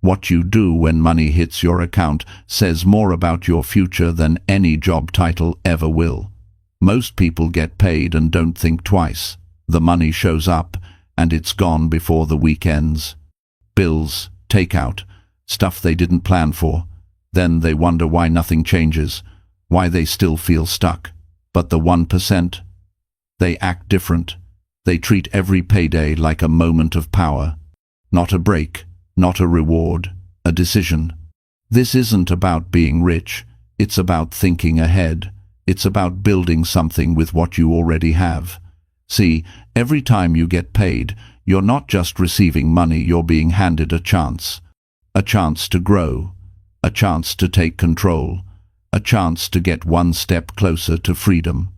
What you do when money hits your account says more about your future than any job title ever will. Most people get paid and don't think twice. The money shows up, and it's gone before the week ends. Bills, takeout, stuff they didn't plan for. Then they wonder why nothing changes, why they still feel stuck. But the 1%? They act different. They treat every payday like a moment of power. Not a break, not a reward, a decision. This isn't about being rich. It's about thinking ahead. It's about building something with what you already have. See, every time you get paid, you're not just receiving money, you're being handed a chance. A chance to grow. A chance to take control. A chance to get one step closer to freedom.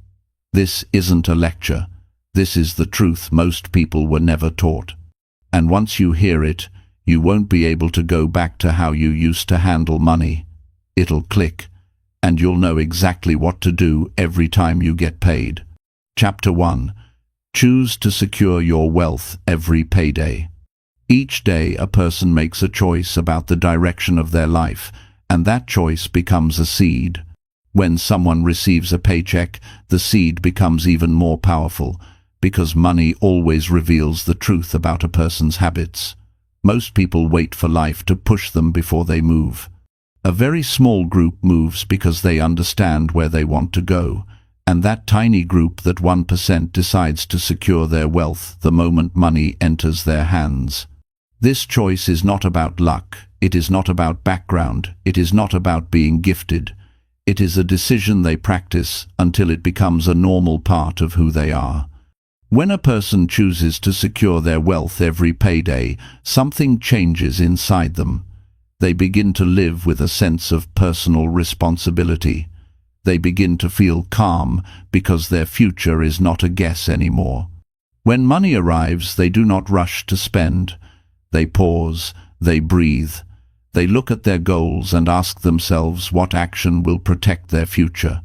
This isn't a lecture. This is the truth most people were never taught. And once you hear it, you won't be able to go back to how you used to handle money. It'll click, and you'll know exactly what to do every time you get paid. Chapter 1. Choose to secure your wealth every payday. Each day a person makes a choice about the direction of their life, and that choice becomes a seed. When someone receives a paycheck, the seed becomes even more powerful, because money always reveals the truth about a person's habits. Most people wait for life to push them before they move. A very small group moves because they understand where they want to go, and that tiny group, that 1%, decides to secure their wealth the moment money enters their hands. This choice is not about luck, it is not about background, it is not about being gifted. It is a decision they practice until it becomes a normal part of who they are. When a person chooses to secure their wealth every payday, something changes inside them. They begin to live with a sense of personal responsibility. They begin to feel calm because their future is not a guess anymore. When money arrives, they do not rush to spend. They pause, they breathe. They look at their goals and ask themselves what action will protect their future.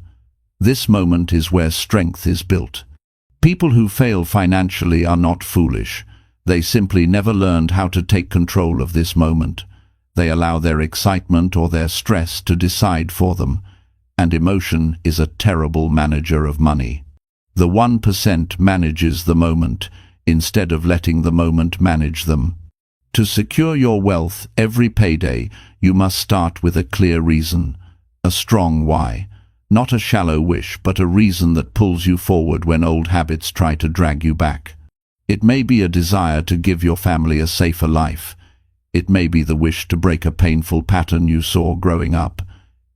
This moment is where strength is built. People who fail financially are not foolish. They simply never learned how to take control of this moment. They allow their excitement or their stress to decide for them, and emotion is a terrible manager of money. The 1% manages the moment, instead of letting the moment manage them. To secure your wealth every payday, you must start with a clear reason, a strong why. Not a shallow wish, but a reason that pulls you forward when old habits try to drag you back. It may be a desire to give your family a safer life. It may be the wish to break a painful pattern you saw growing up.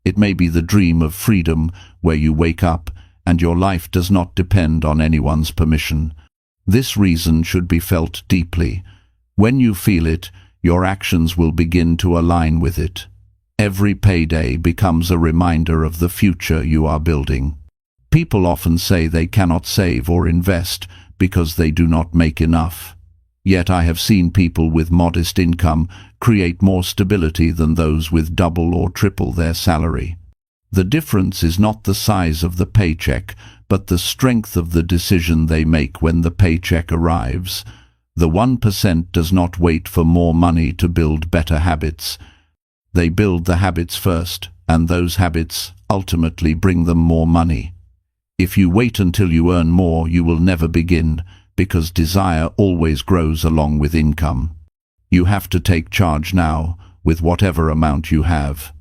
It may be the dream of freedom, where you wake up and your life does not depend on anyone's permission. This reason should be felt deeply. When you feel it, your actions will begin to align with it. Every payday becomes a reminder of the future you are building. People often say they cannot save or invest because they do not make enough. Yet I have seen people with modest income create more stability than those with double or triple their salary. The difference is not the size of the paycheck, but the strength of the decision they make when the paycheck arrives. The 1% does not wait for more money to build better habits. They build the habits first, and those habits ultimately bring them more money. If you wait until you earn more, you will never begin, because desire always grows along with income. You have to take charge now, with whatever amount you have.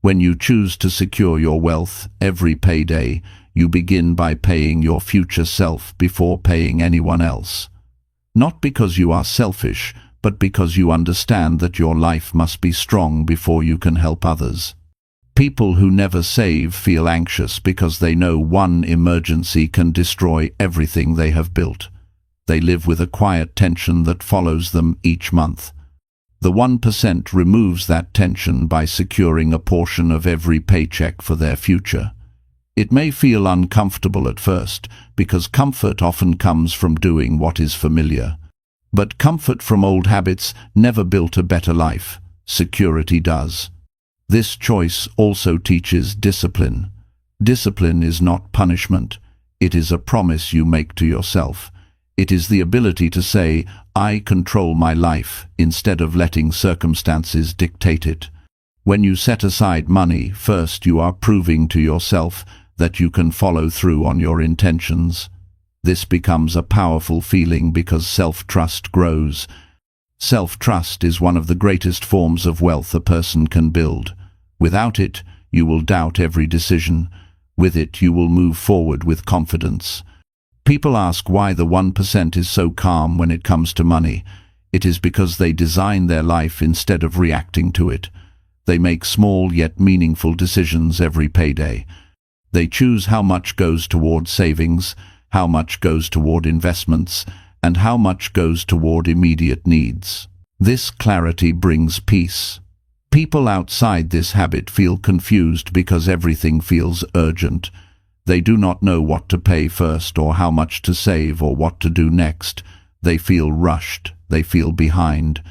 When you choose to secure your wealth every payday, you begin by paying your future self before paying anyone else. Not because you are selfish, but because you understand that your life must be strong before you can help others. People who never save feel anxious because they know one emergency can destroy everything they have built. They live with a quiet tension that follows them each month. The 1% removes that tension by securing a portion of every paycheck for their future. It may feel uncomfortable at first, because comfort often comes from doing what is familiar. But comfort from old habits never built a better life. Security does. This choice also teaches discipline. Discipline is not punishment. It is a promise you make to yourself. It is the ability to say, I control my life instead of letting circumstances dictate it. When you set aside money, first you are proving to yourself that you can follow through on your intentions. This becomes a powerful feeling because self-trust grows. Self-trust is one of the greatest forms of wealth a person can build. Without it, you will doubt every decision. With it, you will move forward with confidence. People ask why the 1% is so calm when it comes to money. It is because they design their life instead of reacting to it. They make small yet meaningful decisions every payday. They choose how much goes toward savings, how much goes toward investments, and how much goes toward immediate needs. This clarity brings peace. People outside this habit feel confused because everything feels urgent. They do not know what to pay first or how much to save or what to do next. They feel rushed. They feel behind.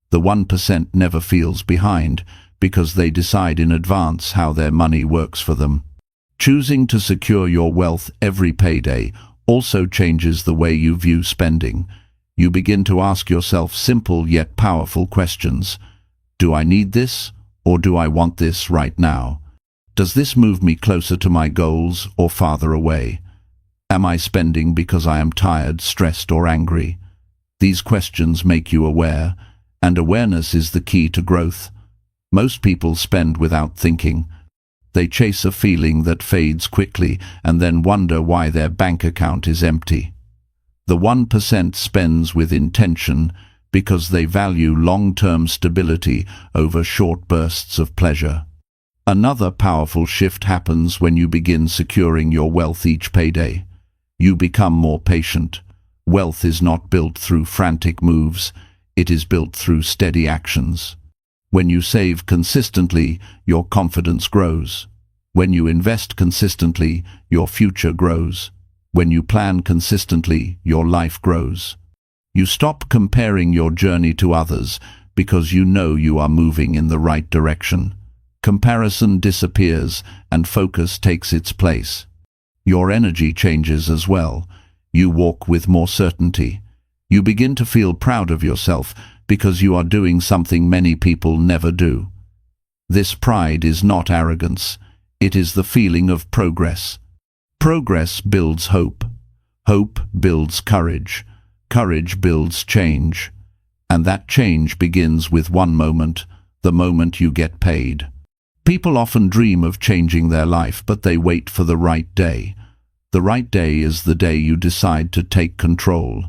The 1% never feels behind because they decide in advance how their money works for them. Choosing to secure your wealth every payday also changes the way you view spending. You begin to ask yourself simple yet powerful questions. Do I need this, or do I want this right now? Does this move me closer to my goals or farther away? Am I spending because I am tired, stressed, or angry? These questions make you aware, and awareness is the key to growth. Most people spend without thinking. They chase a feeling that fades quickly and then wonder why their bank account is empty. The 1% spends with intention because they value long-term stability over short bursts of pleasure. Another powerful shift happens when you begin securing your wealth each payday. You become more patient. Wealth is not built through frantic moves, it is built through steady actions. When you save consistently, your confidence grows. When you invest consistently, your future grows. When you plan consistently, your life grows. You stop comparing your journey to others because you know you are moving in the right direction. Comparison disappears and focus takes its place. Your energy changes as well. You walk with more certainty. You begin to feel proud of yourself because you are doing something many people never do. This pride is not arrogance. It is the feeling of progress. Progress builds hope. Hope builds courage. Courage builds change. And that change begins with one moment, the moment you get paid. People often dream of changing their life, but they wait for the right day. The right day is the day you decide to take control.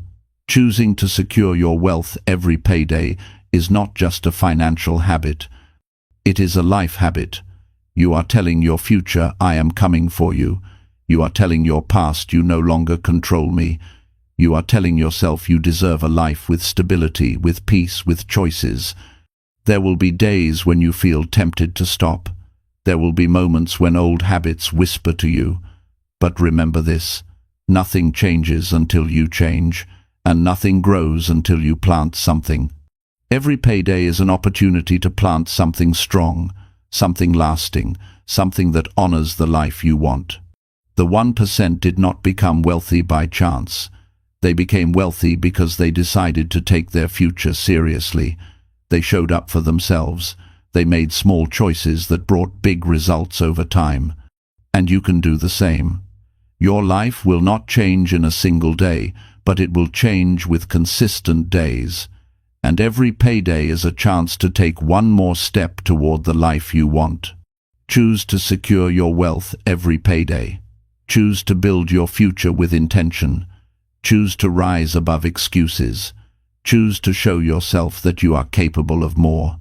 Choosing to secure your wealth every payday is not just a financial habit. It is a life habit. You are telling your future, I am coming for you. You are telling your past, you no longer control me. You are telling yourself you deserve a life with stability, with peace, with choices. There will be days when you feel tempted to stop. There will be moments when old habits whisper to you. But remember this, nothing changes until you change, and nothing grows until you plant something. Every payday is an opportunity to plant something strong, something lasting, something that honors the life you want. The 1% did not become wealthy by chance. They became wealthy because they decided to take their future seriously. They showed up for themselves. They made small choices that brought big results over time. And you can do the same. Your life will not change in a single day, but it will change with consistent days. And every payday is a chance to take one more step toward the life you want. Choose to secure your wealth every payday. Choose to build your future with intention. Choose to rise above excuses. Choose to show yourself that you are capable of more.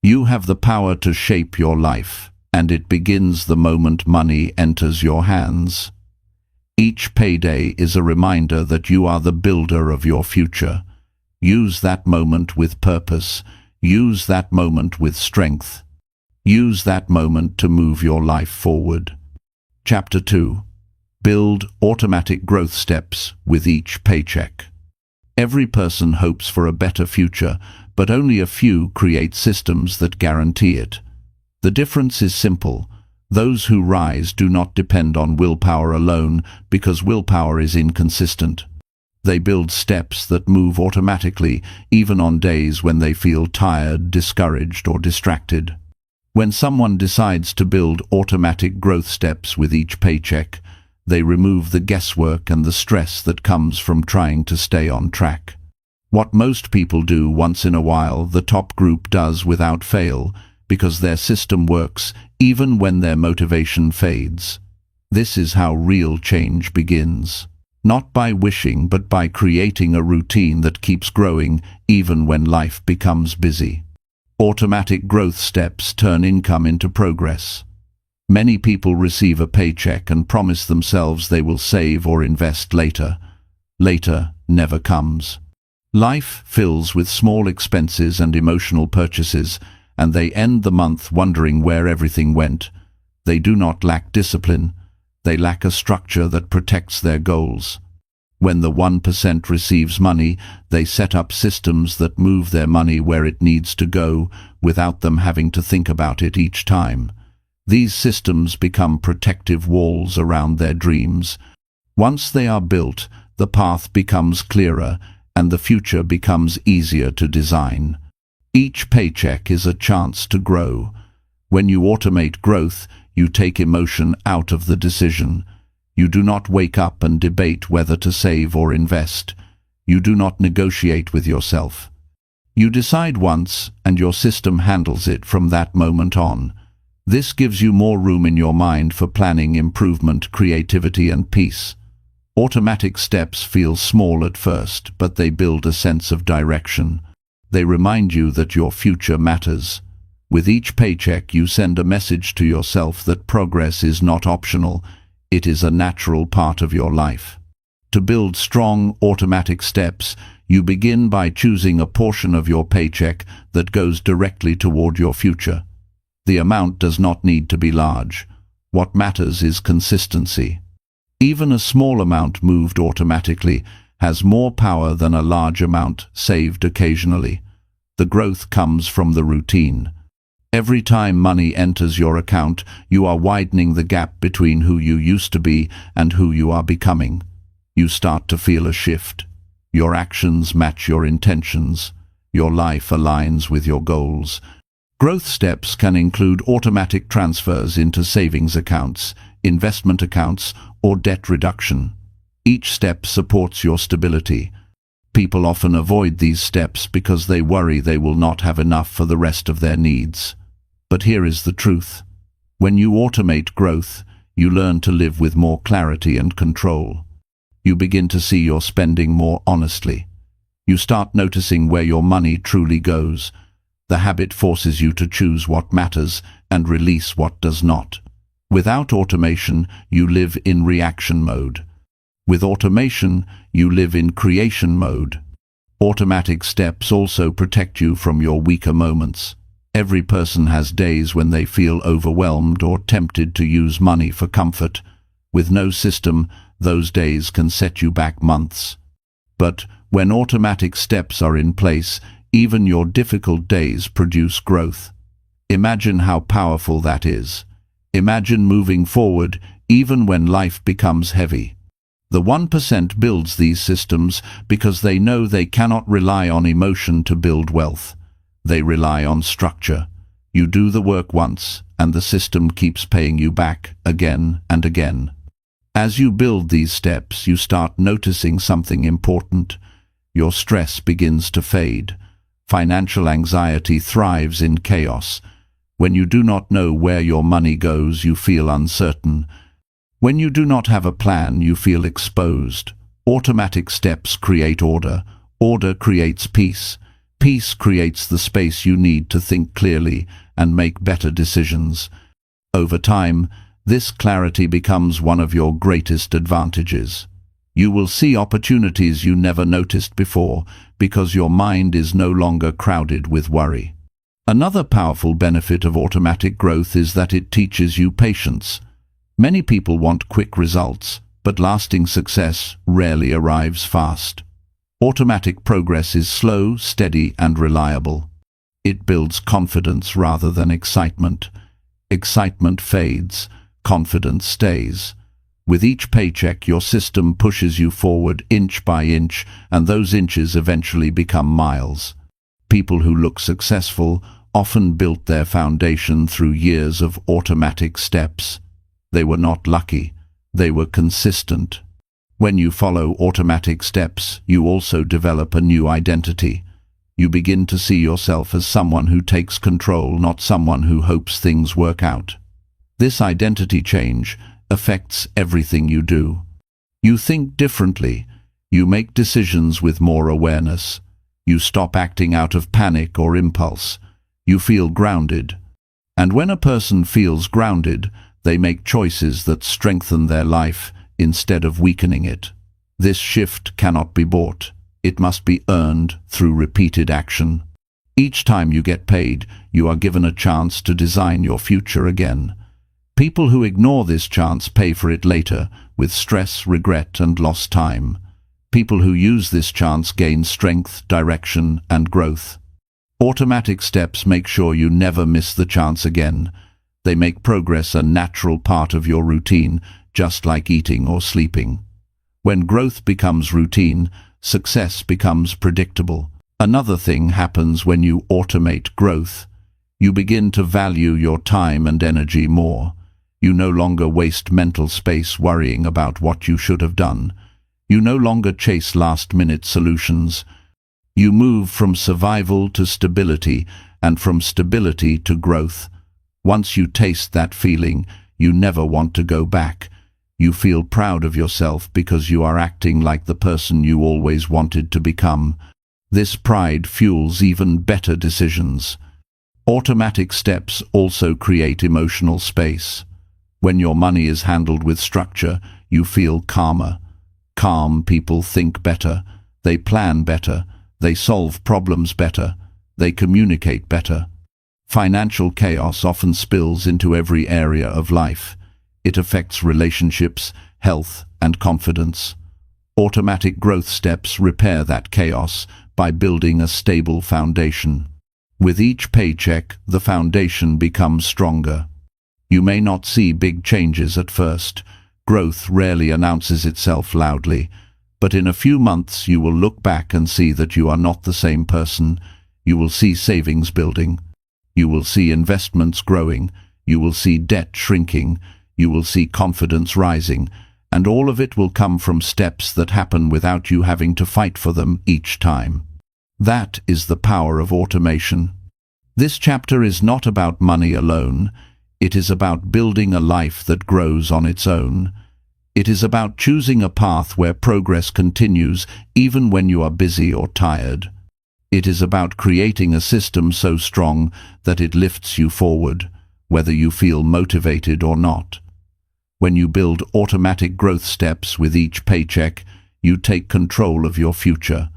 You have the power to shape your life, and it begins the moment money enters your hands. Each payday is a reminder that you are the builder of your future. Use that moment with purpose. Use that moment with strength. Use that moment to move your life forward. Chapter 2. Build automatic growth steps with each paycheck. Every person hopes for a better future, but only a few create systems that guarantee it. The difference is simple. Those who rise do not depend on willpower alone because willpower is inconsistent. They build steps that move automatically, even on days when they feel tired, discouraged, or distracted. When someone decides to build automatic growth steps with each paycheck, they remove the guesswork and the stress that comes from trying to stay on track. What most people do once in a while, the top group does without fail, because their system works even when their motivation fades. This is how real change begins. Not by wishing, but by creating a routine that keeps growing even when life becomes busy. Automatic growth steps turn income into progress. Many people receive a paycheck and promise themselves they will save or invest later. Later never comes. Life fills with small expenses and emotional purchases, and they end the month wondering where everything went. They do not lack discipline. They lack a structure that protects their goals. When the 1% receives money, they set up systems that move their money where it needs to go without them having to think about it each time. These systems become protective walls around their dreams. Once they are built, the path becomes clearer and the future becomes easier to design. Each paycheck is a chance to grow. When you automate growth, you take emotion out of the decision. You do not wake up and debate whether to save or invest. You do not negotiate with yourself. You decide once, and your system handles it from that moment on. This gives you more room in your mind for planning, improvement, creativity, and peace. Automatic steps feel small at first, but they build a sense of direction. They remind you that your future matters. With each paycheck, you send a message to yourself that progress is not optional. It is a natural part of your life. To build strong, automatic steps, you begin by choosing a portion of your paycheck that goes directly toward your future. The amount does not need to be large. What matters is consistency. Even a small amount moved automatically has more power than a large amount saved occasionally. The growth comes from the routine. Every time money enters your account, you are widening the gap between who you used to be and who you are becoming. You start to feel a shift. Your actions match your intentions. Your life aligns with your goals. Growth steps can include automatic transfers into savings accounts, investment accounts, or debt reduction. Each step supports your stability. People often avoid these steps because they worry they will not have enough for the rest of their needs. But here is the truth. When you automate growth, you learn to live with more clarity and control. You begin to see your spending more honestly. You start noticing where your money truly goes. The habit forces you to choose what matters and release what does not. Without automation, you live in reaction mode. With automation, you live in creation mode. Automatic steps also protect you from your weaker moments. Every person has days when they feel overwhelmed or tempted to use money for comfort. With no system, those days can set you back months. But when automatic steps are in place, even your difficult days produce growth. Imagine how powerful that is. Imagine moving forward even when life becomes heavy. The 1% builds these systems because they know they cannot rely on emotion to build wealth. They rely on structure. You do the work once, and the system keeps paying you back again and again. As you build these steps, you start noticing something important. Your stress begins to fade. Financial anxiety thrives in chaos. When you do not know where your money goes, you feel uncertain. When you do not have a plan, you feel exposed. Automatic steps create order. Order creates peace. Peace creates the space you need to think clearly and make better decisions. Over time, this clarity becomes one of your greatest advantages. You will see opportunities you never noticed before because your mind is no longer crowded with worry. Another powerful benefit of automatic growth is that it teaches you patience. Many people want quick results, but lasting success rarely arrives fast. Automatic progress is slow, steady, and reliable. It builds confidence rather than excitement. Excitement fades, confidence stays. With each paycheck, your system pushes you forward inch by inch, and those inches eventually become miles. People who look successful often built their foundation through years of automatic steps. They were not lucky, they were consistent. When you follow automatic steps, you also develop a new identity. You begin to see yourself as someone who takes control, not someone who hopes things work out. This identity change affects everything you do. You think differently. You make decisions with more awareness. You stop acting out of panic or impulse. You feel grounded. And when a person feels grounded, they make choices that strengthen their life instead of weakening it. This shift cannot be bought. It must be earned through repeated action. Each time you get paid, you are given a chance to design your future again. People who ignore this chance pay for it later, with stress, regret, and lost time. People who use this chance gain strength, direction, and growth. Automatic steps make sure you never miss the chance again. They make progress a natural part of your routine, just like eating or sleeping. When growth becomes routine, success becomes predictable. Another thing happens when you automate growth. You begin to value your time and energy more. You no longer waste mental space worrying about what you should have done. You no longer chase last-minute solutions. You move from survival to stability, and from stability to growth. Once you taste that feeling, you never want to go back. You feel proud of yourself because you are acting like the person you always wanted to become. This pride fuels even better decisions. Automatic steps also create emotional space. When your money is handled with structure, you feel calmer. Calm people think better, they plan better, they solve problems better, they communicate better. Financial chaos often spills into every area of life. It affects relationships, health, and confidence. Automatic growth steps repair that chaos by building a stable foundation. With each paycheck, the foundation becomes stronger. You may not see big changes at first. Growth rarely announces itself loudly, but in a few months you will look back and see that you are not the same person. You will see savings building. You will see investments growing. You will see debt shrinking. You will see confidence rising. And all of it will come from steps that happen without you having to fight for them each time. That is the power of automation. This chapter is not about money alone. It is about building a life that grows on its own. It is about choosing a path where progress continues even when you are busy or tired. It is about creating a system so strong that it lifts you forward, whether you feel motivated or not. When you build automatic growth steps with each paycheck, you take control of your future.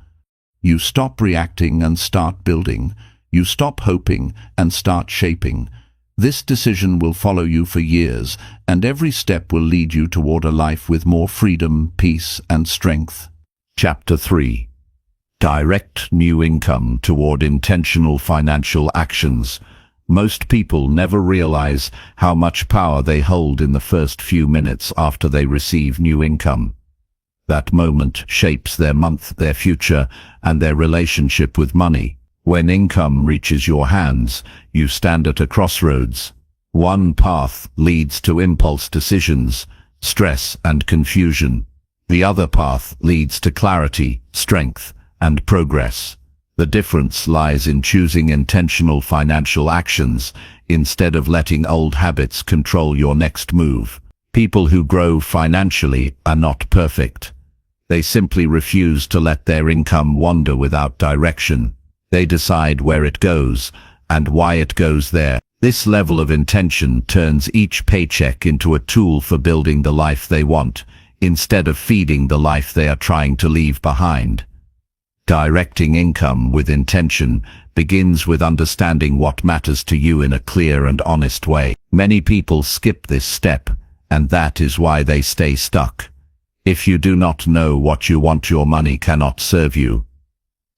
You stop reacting and start building. You stop hoping and start shaping. This decision will follow you for years, and every step will lead you toward a life with more freedom, peace, and strength. Chapter 3. Direct new income toward intentional financial actions. Most people never realize how much power they hold in the first few minutes after they receive new income. That moment shapes their month, their future, and their relationship with money. When income reaches your hands, you stand at a crossroads. One path leads to impulse decisions, stress, and confusion. The other path leads to clarity, strength, and progress. The difference lies in choosing intentional financial actions instead of letting old habits control your next move. People who grow financially are not perfect. They simply refuse to let their income wander without direction. They decide where it goes and why it goes there. This level of intention turns each paycheck into a tool for building the life they want, instead of feeding the life they are trying to leave behind. Directing income with intention begins with understanding what matters to you in a clear and honest way. Many people skip this step, and that is why they stay stuck. If you do not know what you want, your money cannot serve you.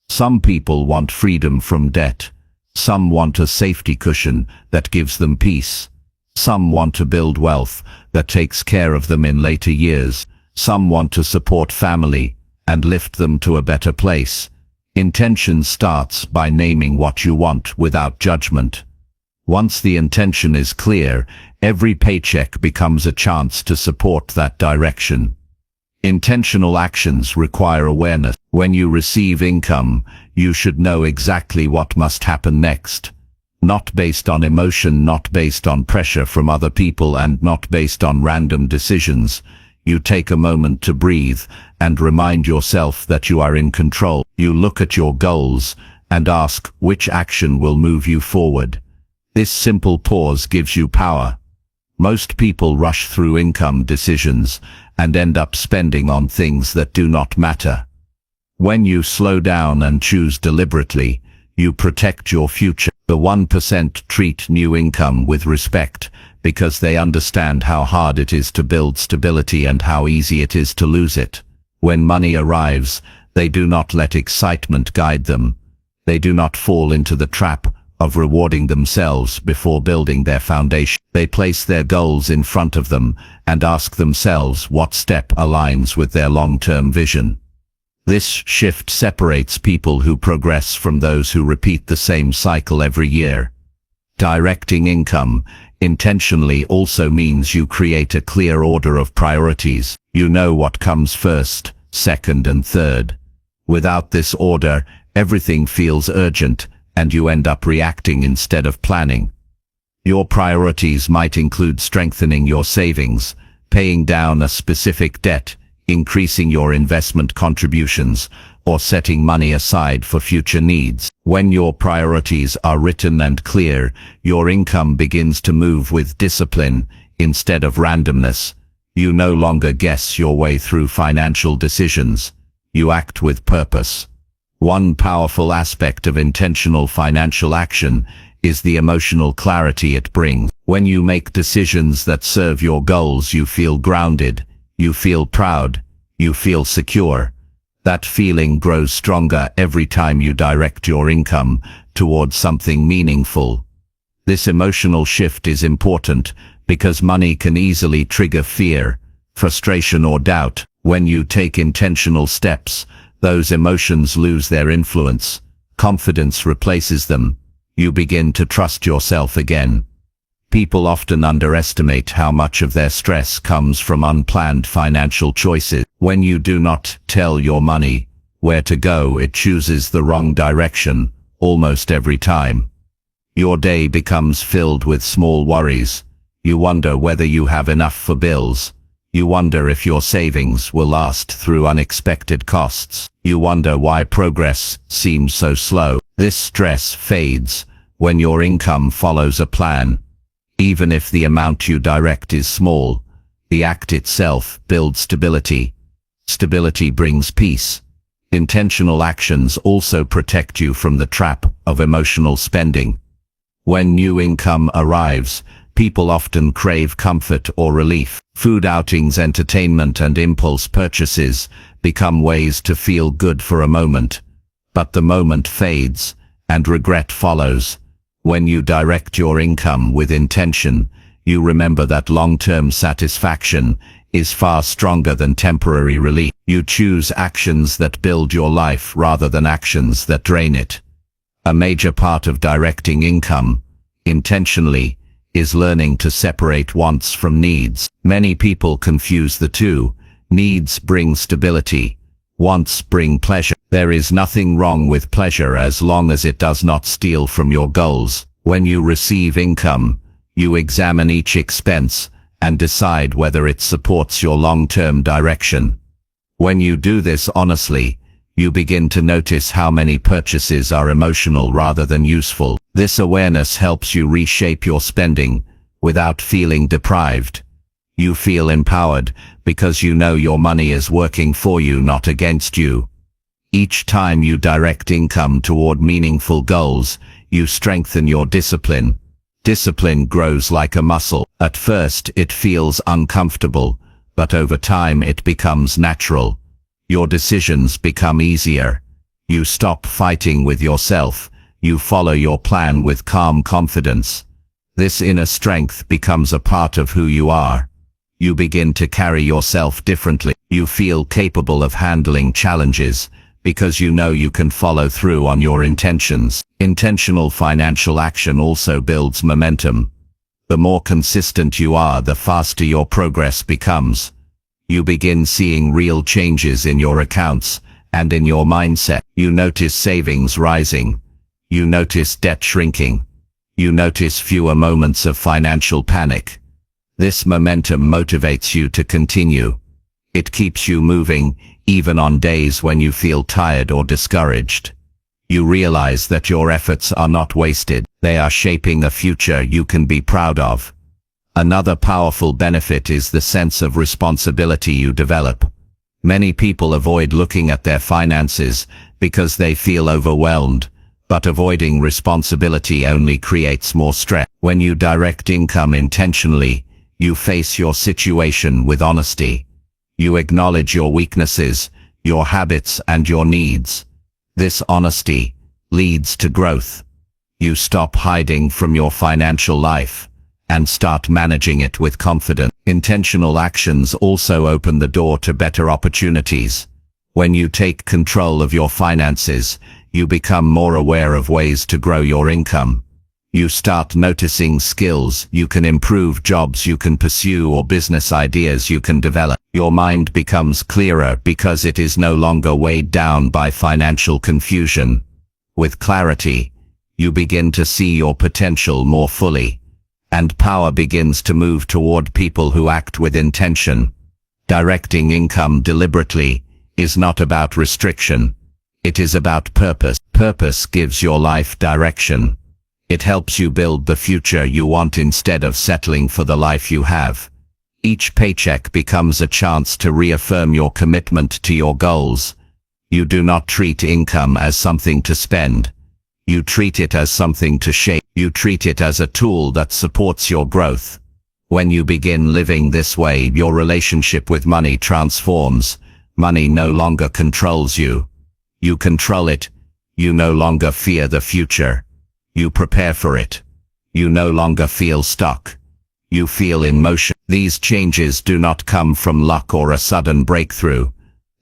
Some people want freedom from debt. Some want a safety cushion that gives them peace. Some want to build wealth that takes care of them in later years. Some want to support family and lift them to a better place. Intention starts by naming what you want without judgment. Once the intention is clear, every paycheck becomes a chance to support that direction. Intentional actions require awareness. When you receive income, you should know exactly what must happen next. Not based on emotion, not based on pressure from other people, and not based on random decisions. You take a moment to breathe and remind yourself that you are in control. You look at your goals and ask which action will move you forward. This simple pause gives you power. Most people rush through income decisions and end up spending on things that do not matter. When you slow down and choose deliberately, you protect your future. The 1% treat new income with respect because they understand how hard it is to build stability and how easy it is to lose it. When money arrives, they do not let excitement guide them. They do not fall into the trap of rewarding themselves before building their foundation. They place their goals in front of them and ask themselves what step aligns with their long-term vision. This shift separates people who progress from those who repeat the same cycle every year. Directing income intentionally also means you create a clear order of priorities. You know what comes first, second, and third. Without this order, everything feels urgent, and you end up reacting instead of planning. Your priorities might include strengthening your savings, paying down a specific debt, increasing your investment contributions, or setting money aside for future needs. When your priorities are written and clear, your income begins to move with discipline instead of randomness. You no longer guess your way through financial decisions. You act with purpose. One powerful aspect of intentional financial action is the emotional clarity it brings. When you make decisions that serve your goals, you feel grounded, you feel proud, you feel secure. That feeling grows stronger every time you direct your income towards something meaningful. This emotional shift is important because money can easily trigger fear, frustration, or doubt. When you take intentional steps, those emotions lose their influence. Confidence replaces them. You begin to trust yourself again. People often underestimate how much of their stress comes from unplanned financial choices. When you do not tell your money where to go, it chooses the wrong direction almost every time. Your day becomes filled with small worries. You wonder whether you have enough for bills. You wonder if your savings will last through unexpected costs. You wonder why progress seems so slow. This stress fades when your income follows a plan. Even if the amount you direct is small, the act itself builds stability. Stability brings peace. Intentional actions also protect you from the trap of emotional spending. When new income arrives, people often crave comfort or relief. Food outings, entertainment, and impulse purchases become ways to feel good for a moment. But the moment fades, and regret follows. When you direct your income with intention, you remember that long-term satisfaction is far stronger than temporary relief. You choose actions that build your life rather than actions that drain it. A major part of directing income intentionally is learning to separate wants from needs. Many people confuse the two. Needs bring stability. Wants bring pleasure. There is nothing wrong with pleasure as long as it does not steal from your goals. When you receive income, you examine each expense and decide whether it supports your long-term direction. When you do this honestly, you begin to notice how many purchases are emotional rather than useful. This awareness helps you reshape your spending without feeling deprived. You feel empowered because you know your money is working for you, not against you. Each time you direct income toward meaningful goals, you strengthen your discipline. Discipline grows like a muscle. At first it feels uncomfortable, but over time it becomes natural. Your decisions become easier. You stop fighting with yourself. You follow your plan with calm confidence. This inner strength becomes a part of who you are. You begin to carry yourself differently. You feel capable of handling challenges because you know you can follow through on your intentions. Intentional financial action also builds momentum. The more consistent you are, the faster your progress becomes. You begin seeing real changes in your accounts and in your mindset. You notice savings rising. You notice debt shrinking. You notice fewer moments of financial panic. This momentum motivates you to continue. It keeps you moving, even on days when you feel tired or discouraged. You realize that your efforts are not wasted. They are shaping a future you can be proud of. Another powerful benefit is the sense of responsibility you develop. Many people avoid looking at their finances because they feel overwhelmed, but avoiding responsibility only creates more stress. When you direct income intentionally, you face your situation with honesty. You acknowledge your weaknesses, your habits, and your needs. This honesty leads to growth. You stop hiding from your financial life and start managing it with confidence. Intentional actions also open the door to better opportunities. When you take control of your finances, you become more aware of ways to grow your income. You start noticing skills you can improve, jobs you can pursue, or business ideas you can develop. Your mind becomes clearer because it is no longer weighed down by financial confusion. With clarity, you begin to see your potential more fully, and power begins to move toward people who act with intention. Directing income deliberately is not about restriction. It is about purpose. Purpose gives your life direction. It helps you build the future you want instead of settling for the life you have. Each paycheck becomes a chance to reaffirm your commitment to your goals. You do not treat income as something to spend. You treat it as something to shape. You treat it as a tool that supports your growth. When you begin living this way, your relationship with money transforms. Money no longer controls you. You control it. You no longer fear the future. You prepare for it. You no longer feel stuck. You feel in motion. These changes do not come from luck or a sudden breakthrough.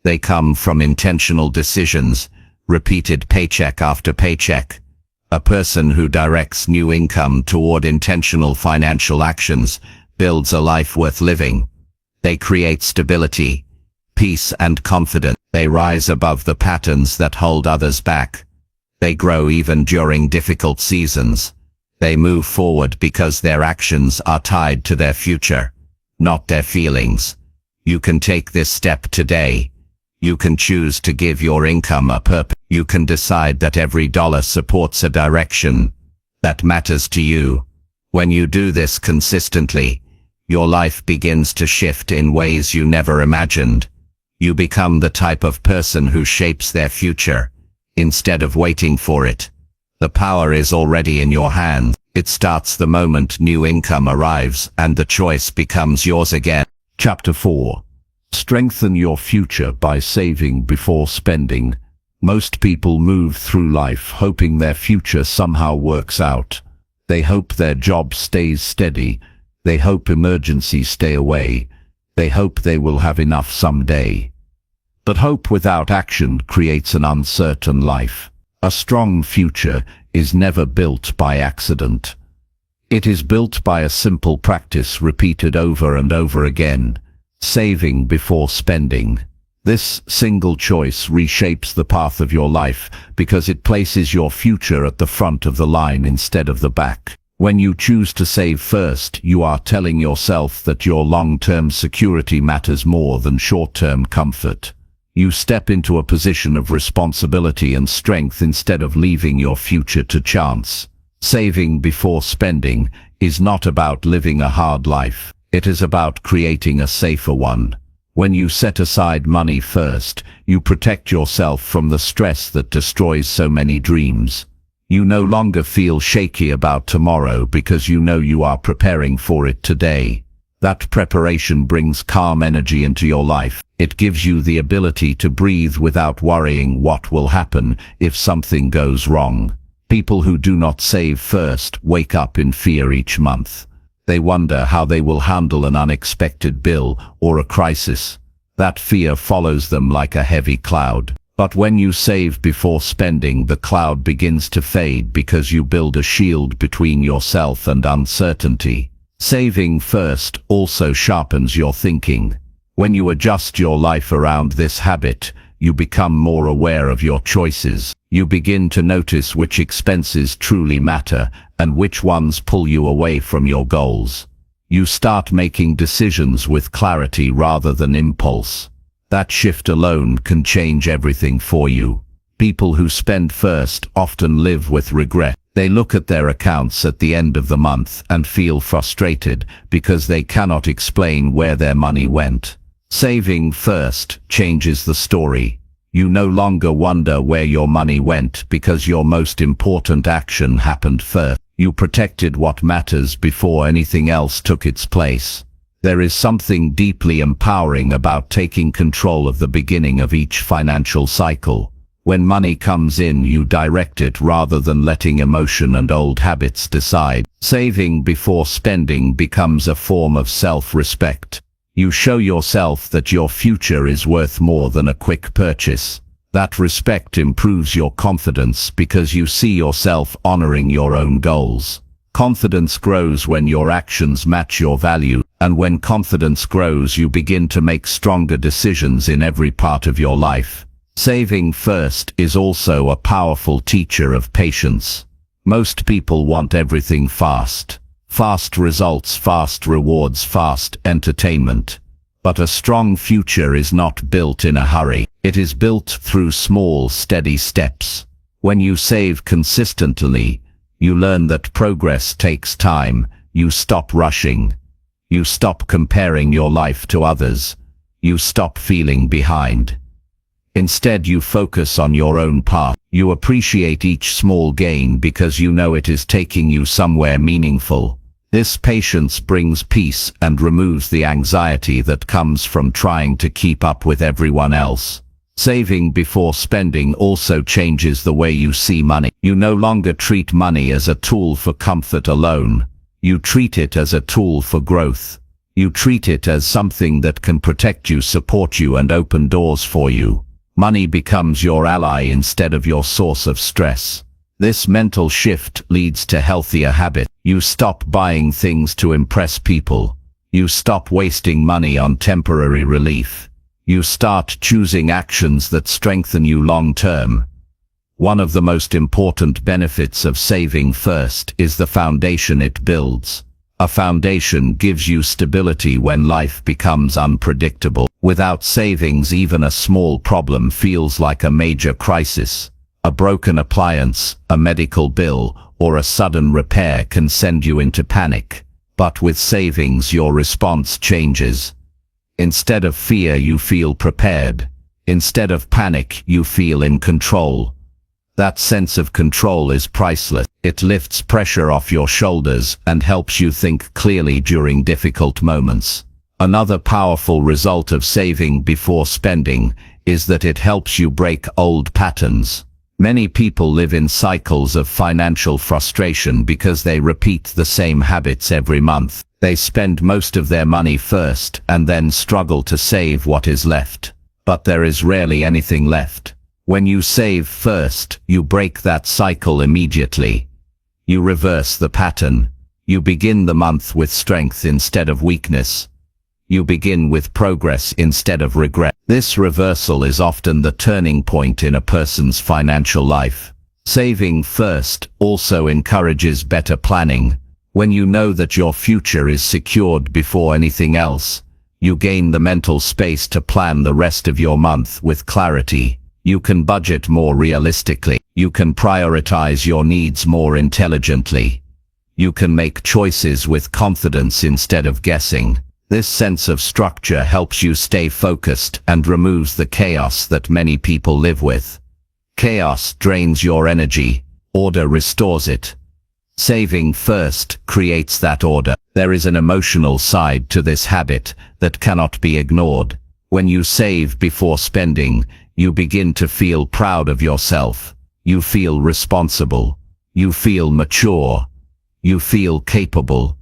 They come from intentional decisions, repeated paycheck after paycheck. A person who directs new income toward intentional financial actions builds a life worth living. They create stability, peace, and confidence. They rise above the patterns that hold others back. They grow even during difficult seasons. They move forward because their actions are tied to their future, not their feelings. You can take this step today. You can choose to give your income a purpose. You can decide that every dollar supports a direction that matters to you. When you do this consistently, your life begins to shift in ways you never imagined. You become the type of person who shapes their future instead of waiting for it. The power is already in your hands. It starts the moment new income arrives, and the choice becomes yours again. Chapter 4. Strengthen your future by saving before spending. Most people move through life hoping their future somehow works out. They hope their job stays steady. They hope emergencies stay away. They hope they will have enough someday. But hope without action creates an uncertain life. A strong future is never built by accident. It is built by a simple practice repeated over and over again: saving before spending. This single choice reshapes the path of your life because it places your future at the front of the line instead of the back. When you choose to save first, you are telling yourself that your long-term security matters more than short-term comfort. You step into a position of responsibility and strength instead of leaving your future to chance. Saving before spending is not about living a hard life. It is about creating a safer one. When you set aside money first, you protect yourself from the stress that destroys so many dreams. You no longer feel shaky about tomorrow because you know you are preparing for it today. That preparation brings calm energy into your life. It gives you the ability to breathe without worrying what will happen if something goes wrong. People who do not save first wake up in fear each month. They wonder how they will handle an unexpected bill or a crisis. That fear follows them like a heavy cloud. But when you save before spending, the cloud begins to fade because you build a shield between yourself and uncertainty. Saving first also sharpens your thinking. When you adjust your life around this habit, you become more aware of your choices. You begin to notice which expenses truly matter and which ones pull you away from your goals. You start making decisions with clarity rather than impulse. That shift alone can change everything for you. People who spend first often live with regret. They look at their accounts at the end of the month and feel frustrated because they cannot explain where their money went. Saving first changes the story. You no longer wonder where your money went because your most important action happened first. You protected what matters before anything else took its place. There is something deeply empowering about taking control of the beginning of each financial cycle. When money comes in, you direct it rather than letting emotion and old habits decide. Saving before spending becomes a form of self-respect. You show yourself that your future is worth more than a quick purchase. That respect improves your confidence because you see yourself honoring your own goals. Confidence grows when your actions match your value, and when confidence grows, you begin to make stronger decisions in every part of your life. Saving first is also a powerful teacher of patience. Most people want everything fast. Fast results, fast rewards, fast entertainment. But a strong future is not built in a hurry. It is built through small, steady steps. When you save consistently, you learn that progress takes time. You stop rushing. You stop comparing your life to others. You stop feeling behind. Instead, you focus on your own path. You appreciate each small gain because you know it is taking you somewhere meaningful. This patience brings peace and removes the anxiety that comes from trying to keep up with everyone else. Saving before spending also changes the way you see money. You no longer treat money as a tool for comfort alone. You treat it as a tool for growth. You treat it as something that can protect you, support you, and open doors for you. Money becomes your ally instead of your source of stress. This mental shift leads to healthier habits. You stop buying things to impress people. You stop wasting money on temporary relief. You start choosing actions that strengthen you long term. One of the most important benefits of saving first is the foundation it builds. A foundation gives you stability when life becomes unpredictable. Without savings, even a small problem feels like a major crisis. A broken appliance, a medical bill, or a sudden repair can send you into panic. But with savings, your response changes. Instead of fear, you feel prepared. Instead of panic, you feel in control. That sense of control is priceless. It lifts pressure off your shoulders and helps you think clearly during difficult moments. Another powerful result of saving before spending is that it helps you break old patterns. Many people live in cycles of financial frustration because they repeat the same habits every month. They spend most of their money first and then struggle to save what is left. But there is rarely anything left. When you save first, you break that cycle immediately. You reverse the pattern. You begin the month with strength instead of weakness. You begin with progress instead of regret. This reversal is often the turning point in a person's financial life. Saving first also encourages better planning. When you know that your future is secured before anything else, you gain the mental space to plan the rest of your month with clarity. You can budget more realistically. You can prioritize your needs more intelligently. You can make choices with confidence instead of guessing. This sense of structure helps you stay focused and removes the chaos that many people live with. Chaos drains your energy. Order restores it. Saving first creates that order. There is an emotional side to this habit that cannot be ignored. When you save before spending, you begin to feel proud of yourself. You feel responsible. You feel mature. You feel capable.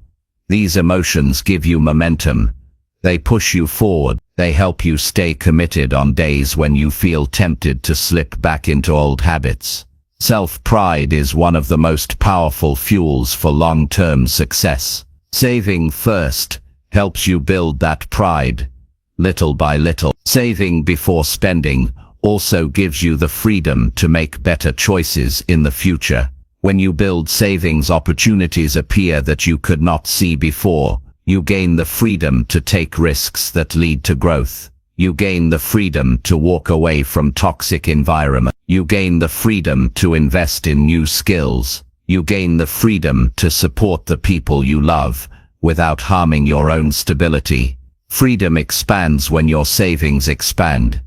These emotions give you momentum. They push you forward. They help you stay committed on days when you feel tempted to slip back into old habits. Self-pride is one of the most powerful fuels for long-term success. Saving first helps you build that pride, little by little. Saving before spending also gives you the freedom to make better choices in the future. When you build savings, opportunities appear that you could not see before. You gain the freedom to take risks that lead to growth. You gain the freedom to walk away from toxic environments. You gain the freedom to invest in new skills. You gain the freedom to support the people you love without harming your own stability. Freedom expands when your savings expand.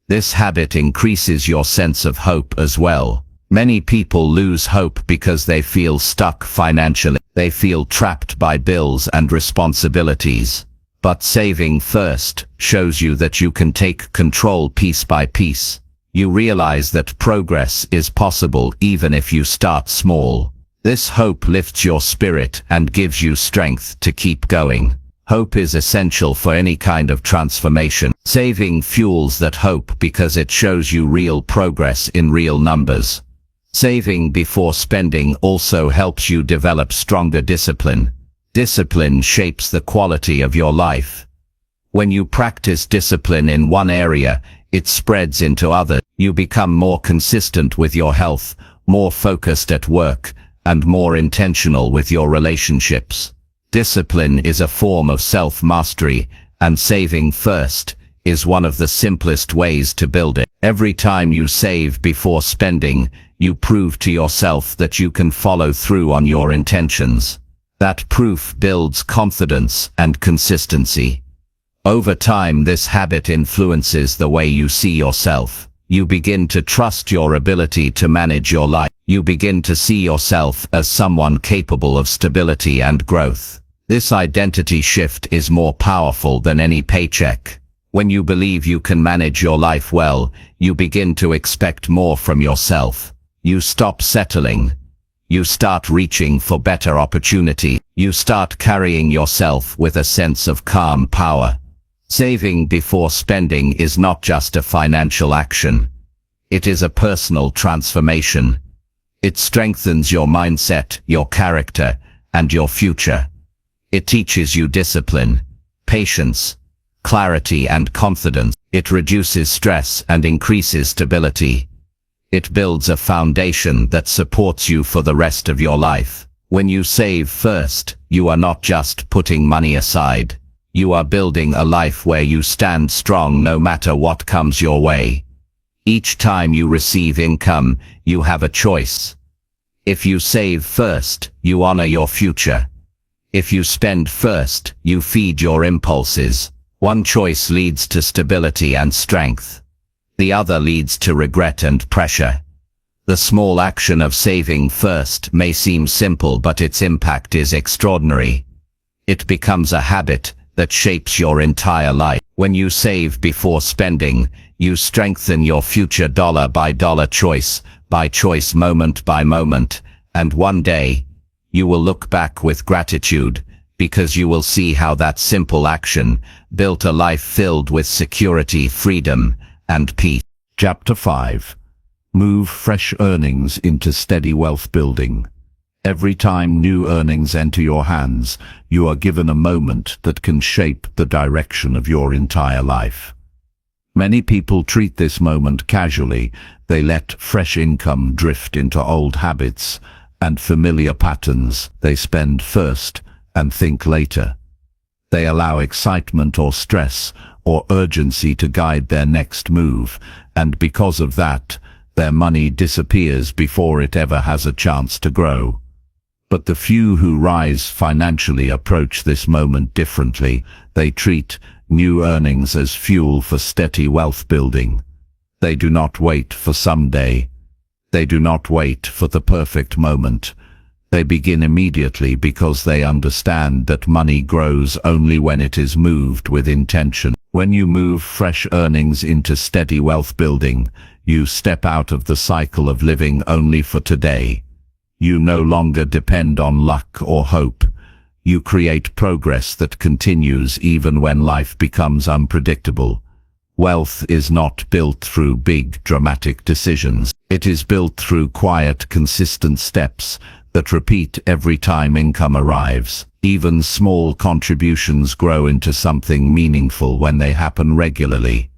This habit increases your sense of hope as well. Many people lose hope because they feel stuck financially. They feel trapped by bills and responsibilities. But saving first shows you that you can take control piece by piece. You realize that progress is possible even if you start small. This hope lifts your spirit and gives you strength to keep going. Hope is essential for any kind of transformation. Saving fuels that hope because it shows you real progress in real numbers. Saving before spending also helps you develop stronger discipline. Discipline shapes the quality of your life. When you practice discipline in one area, it spreads into others. You become more consistent with your health, more focused at work, and more intentional with your relationships. Discipline is a form of self-mastery, and saving first is one of the simplest ways to build it. Every time you save before spending, you prove to yourself that you can follow through on your intentions. That proof builds confidence and consistency. Over time, this habit influences the way you see yourself. You begin to trust your ability to manage your life. You begin to see yourself as someone capable of stability and growth. This identity shift is more powerful than any paycheck. When you believe you can manage your life well, you begin to expect more from yourself. You stop settling. You start reaching for better opportunity. You start carrying yourself with a sense of calm power. Saving before spending is not just a financial action. It is a personal transformation. It strengthens your mindset, your character, and your future. It teaches you discipline, patience, clarity, and confidence. It reduces stress and increases stability. It builds a foundation that supports you for the rest of your life. When you save first, you are not just putting money aside. You are building a life where you stand strong no matter what comes your way. Each time you receive income, you have a choice. If you save first, you honor your future. If you spend first, you feed your impulses. One choice leads to stability and strength. The other leads to regret and pressure. The small action of saving first may seem simple, but its impact is extraordinary. It becomes a habit that shapes your entire life. When you save before spending, you strengthen your future dollar by dollar, choice by choice, moment by moment, and one day, you will look back with gratitude, because you will see how that simple action built a life filled with security, freedom, and peace. Chapter 5. Move fresh earnings into steady wealth building. Every time new earnings enter your hands, you are given a moment that can shape the direction of your entire life. Many people treat this moment casually. They let fresh income drift into old habits and familiar patterns. They spend first and think later. They allow excitement or stress or urgency to guide their next move, and because of that, their money disappears before it ever has a chance to grow. But the few who rise financially approach this moment differently. They treat new earnings as fuel for steady wealth building. They do not wait for someday. They do not wait for the perfect moment. They begin immediately because they understand that money grows only when it is moved with intention. When you move fresh earnings into steady wealth building, you step out of the cycle of living only for today. You no longer depend on luck or hope. You create progress that continues even when life becomes unpredictable. Wealth is not built through big, dramatic decisions. It is built through quiet, consistent steps that repeat every time income arrives. Even small contributions grow into something meaningful when they happen regularly.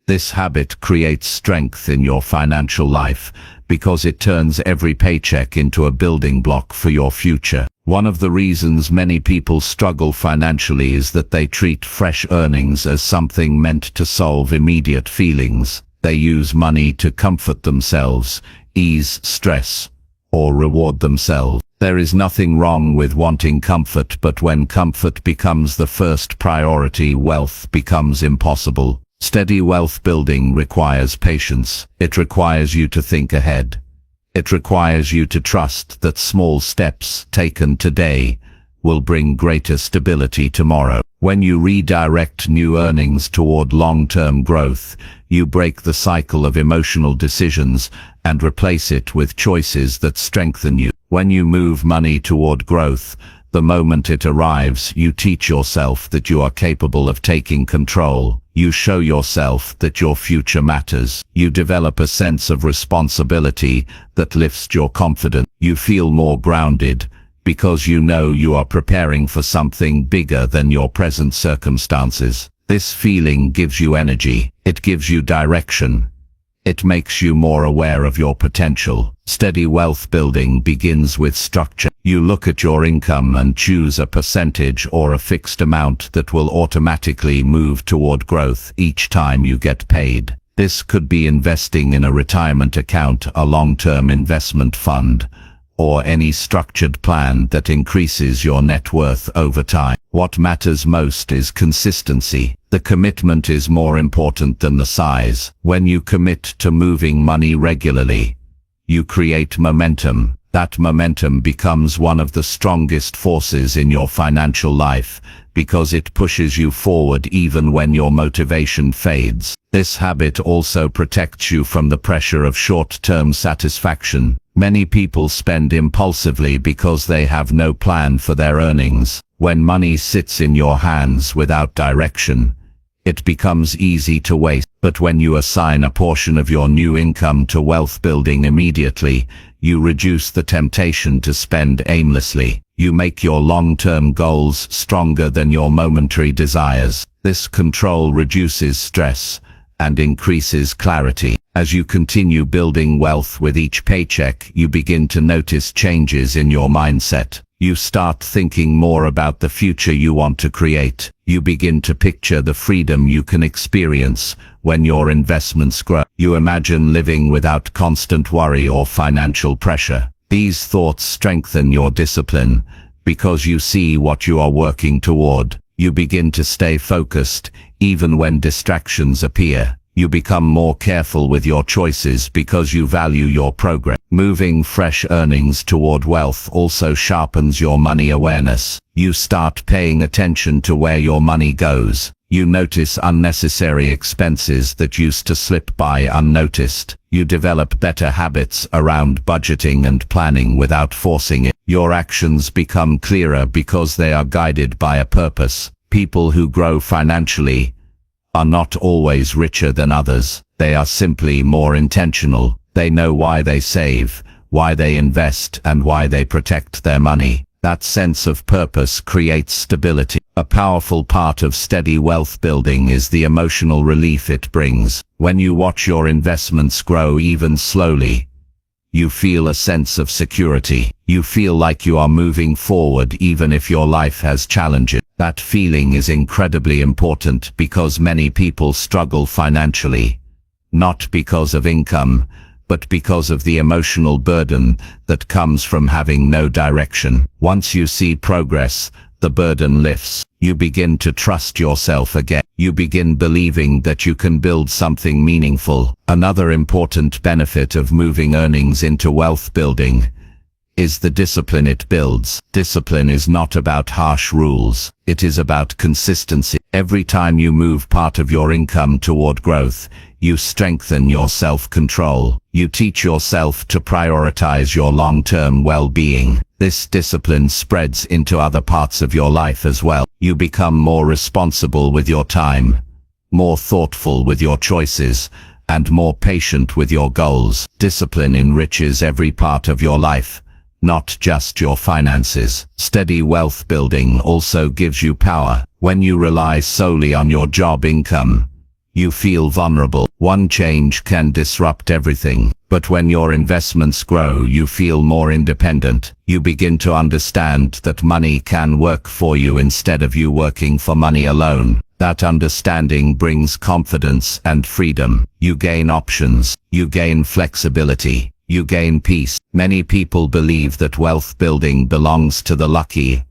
This habit creates strength in your financial life because it turns every paycheck into a building block for your future. One of the reasons many people struggle financially is that they treat fresh earnings as something meant to solve immediate feelings. They use money to comfort themselves, ease stress, or reward themselves. There is nothing wrong with wanting comfort, but when comfort becomes the first priority, wealth becomes impossible. Steady wealth building requires patience. It requires you to think ahead. It requires you to trust that small steps taken today will bring greater stability tomorrow. When you redirect new earnings toward long-term growth, you break the cycle of emotional decisions and replace it with choices that strengthen you. When you move money toward growth, the moment it arrives, you teach yourself that you are capable of taking control. You show yourself that your future matters. You develop a sense of responsibility that lifts your confidence. You feel more grounded because you know you are preparing for something bigger than your present circumstances. This feeling gives you energy. It gives you direction. It makes you more aware of your potential. Steady wealth building begins with structure. You look at your income and choose a percentage or a fixed amount that will automatically move toward growth each time you get paid. This could be investing in a retirement account, a long-term investment fund, or any structured plan that increases your net worth over time. What matters most is consistency. The commitment is more important than the size. When you commit to moving money regularly, you create momentum. That momentum becomes one of the strongest forces in your financial life because it pushes you forward even when your motivation fades. This habit also protects you from the pressure of short-term satisfaction. Many people spend impulsively because they have no plan for their earnings. When money sits in your hands without direction, it becomes easy to waste. But when you assign a portion of your new income to wealth building immediately, you reduce the temptation to spend aimlessly. You make your long-term goals stronger than your momentary desires. This control reduces stress and increases clarity. As you continue building wealth with each paycheck, you begin to notice changes in your mindset. You start thinking more about the future you want to create. You begin to picture the freedom you can experience when your investments grow. You imagine living without constant worry or financial pressure. These thoughts strengthen your discipline because you see what you are working toward. You begin to stay focused even when distractions appear. You become more careful with your choices because you value your progress. Moving fresh earnings toward wealth also sharpens your money awareness. You start paying attention to where your money goes. You notice unnecessary expenses that used to slip by unnoticed. You develop better habits around budgeting and planning without forcing it. Your actions become clearer because they are guided by a purpose. People who grow financially are not always richer than others. They are simply more intentional. They know why they save, why they invest, and why they protect their money. That sense of purpose creates stability. A powerful part of steady wealth building is the emotional relief it brings. When you watch your investments grow even slowly, you feel a sense of security. You feel like you are moving forward even if your life has challenges. That feeling is incredibly important because many people struggle financially, not because of income, but because of the emotional burden that comes from having no direction. Once you see progress, the burden lifts. You begin to trust yourself again. You begin believing that you can build something meaningful. Another important benefit of moving earnings into wealth building is the discipline it builds. Discipline is not about harsh rules. It is about consistency. Every time you move part of your income toward growth, You strengthen your self-control. You teach yourself to prioritize your long-term well-being. This discipline spreads into other parts of your life as well. You become more responsible with your time, more thoughtful with your choices, and more patient with your goals. Discipline enriches every part of your life, not just your finances. Steady wealth building also gives you power. When you rely solely on your job income, you feel vulnerable. One change can disrupt everything. But when your investments grow, you feel more independent. You begin to understand that money can work for you instead of you working for money alone. That understanding brings confidence and freedom. You gain options. You gain flexibility. You gain peace. Many people believe that wealth building belongs to the lucky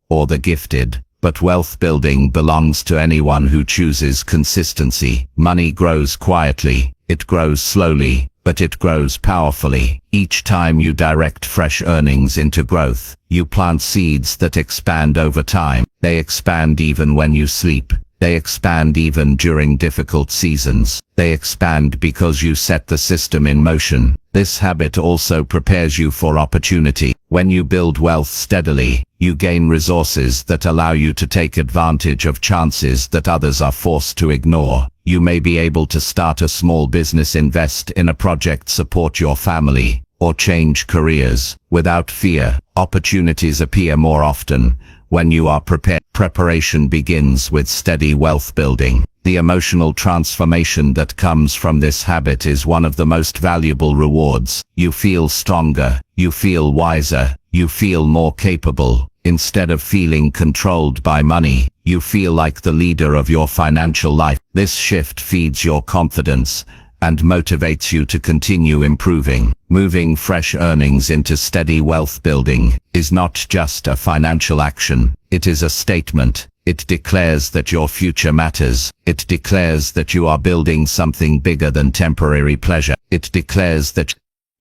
or the gifted. But wealth building belongs to anyone who chooses consistency. Money grows quietly. It grows slowly, but it grows powerfully. Each time you direct fresh earnings into growth, you plant seeds that expand over time. They expand even when you sleep. They expand even during difficult seasons. They expand because you set the system in motion. This habit also prepares you for opportunity. When you build wealth steadily, you gain resources that allow you to take advantage of chances that others are forced to ignore. You may be able to start a small business, invest in a project, support your family, or change careers without fear. Opportunities appear more often when you are prepared. Preparation begins with steady wealth building. The emotional transformation that comes from this habit is one of the most valuable rewards. You feel stronger, you feel wiser, you feel more capable. Instead of feeling controlled by money, you feel like the leader of your financial life. This shift feeds your confidence and motivates you to continue improving. Moving fresh earnings into steady wealth building is not just a financial action, it is a statement. It declares that your future matters. It declares that you are building something bigger than temporary pleasure. It declares that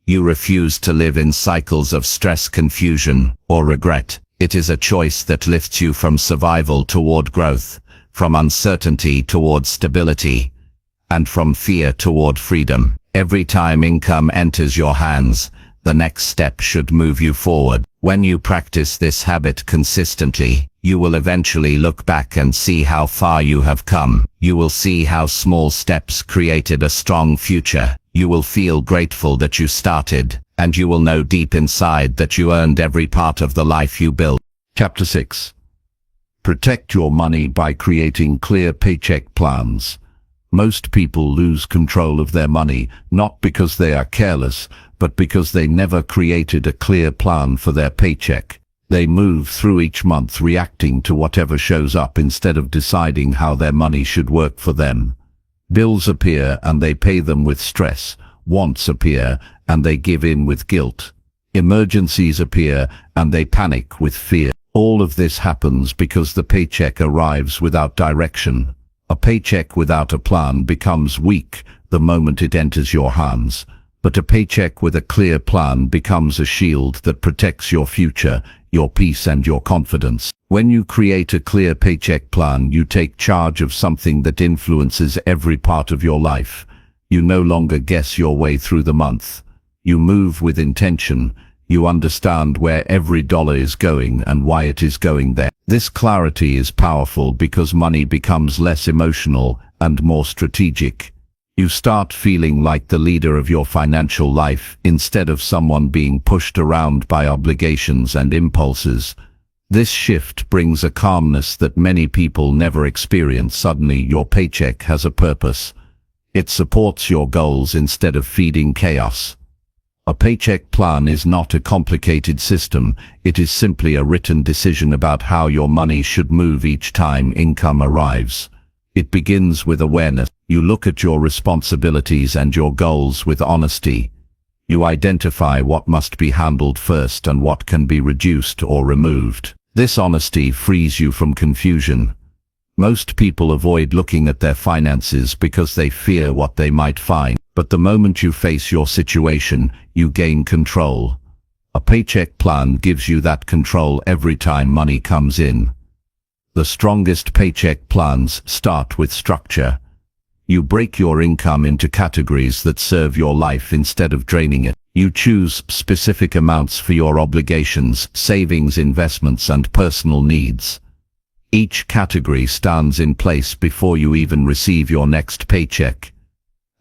you refuse to live in cycles of stress, confusion, or regret. It is a choice that lifts you from survival toward growth, from uncertainty toward stability, and from fear toward freedom. Every time income enters your hands, the next step should move you forward. When you practice this habit consistently, you will eventually look back and see how far you have come. You will see how small steps created a strong future. You will feel grateful that you started, and you will know deep inside that you earned every part of the life you built. Chapter 6. Protect your money by creating clear paycheck plans. Most people lose control of their money, not because they are careless, but because they never created a clear plan for their paycheck. They move through each month reacting to whatever shows up instead of deciding how their money should work for them. Bills appear and they pay them with stress. Wants appear and they give in with guilt. Emergencies appear and they panic with fear. All of this happens because the paycheck arrives without direction. A paycheck without a plan becomes weak the moment it enters your hands. But a paycheck with a clear plan becomes a shield that protects your future, your peace and your confidence. When you create a clear paycheck plan, you take charge of something that influences every part of your life. You no longer guess your way through the month. You move with intention. You understand where every dollar is going and why it is going there. This clarity is powerful because money becomes less emotional and more strategic. You start feeling like the leader of your financial life instead of someone being pushed around by obligations and impulses. This shift brings a calmness that many people never experience. Suddenly, your paycheck has a purpose. It supports your goals instead of feeding chaos. A paycheck plan is not a complicated system. It is simply a written decision about how your money should move each time income arrives. It begins with awareness. You look at your responsibilities and your goals with honesty. You identify what must be handled first and what can be reduced or removed. This honesty frees you from confusion. Most people avoid looking at their finances because they fear what they might find. But the moment you face your situation, you gain control. A paycheck plan gives you that control every time money comes in. The strongest paycheck plans start with structure. You break your income into categories that serve your life instead of draining it. You choose specific amounts for your obligations, savings, investments, and personal needs. Each category stands in place before you even receive your next paycheck.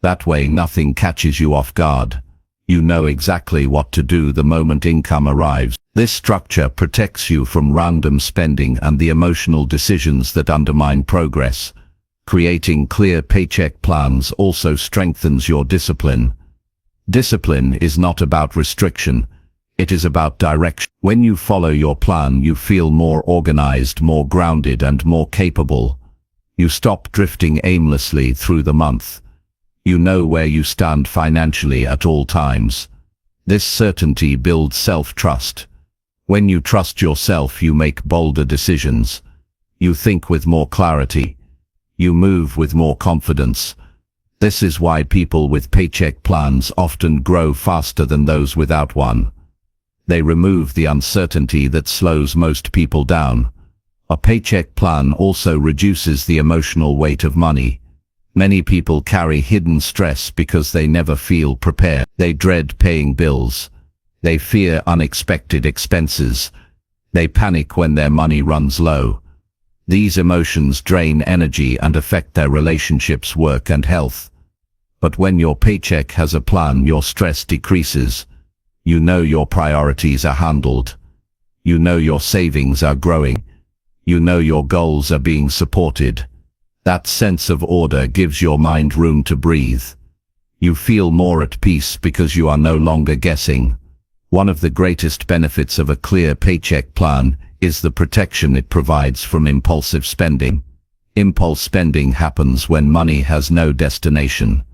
That way, nothing catches you off guard. You know exactly what to do the moment income arrives. This structure protects you from random spending and the emotional decisions that undermine progress. Creating clear paycheck plans also strengthens your discipline. Discipline is not about restriction. It is about direction. When you follow your plan, you feel more organized, more grounded, and more capable. You stop drifting aimlessly through the month. You know where you stand financially at all times. This certainty builds self-trust. When you trust yourself, you make bolder decisions. You think with more clarity. You move with more confidence. This is why people with paycheck plans often grow faster than those without one. They remove the uncertainty that slows most people down. A paycheck plan also reduces the emotional weight of money. Many people carry hidden stress because they never feel prepared. They dread paying bills. They fear unexpected expenses. They panic when their money runs low. These emotions drain energy and affect their relationships, work, and health. But when your paycheck has a plan, your stress decreases. You know your priorities are handled. You know your savings are growing. You know your goals are being supported. That sense of order gives your mind room to breathe. You feel more at peace because you are no longer guessing. One of the greatest benefits of a clear paycheck plan is the protection it provides from impulsive spending. Impulse spending happens when money has no destination.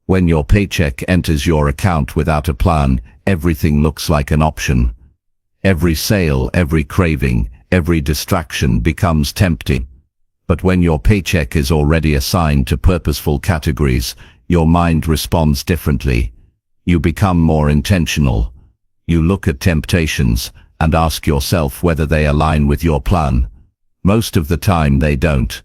When your paycheck enters your account without a plan, everything looks like an option. Every sale, every craving, every distraction becomes tempting. But when your paycheck is already assigned to purposeful categories, your mind responds differently. You become more intentional. You look at temptations and ask yourself whether they align with your plan. Most of the time they don't.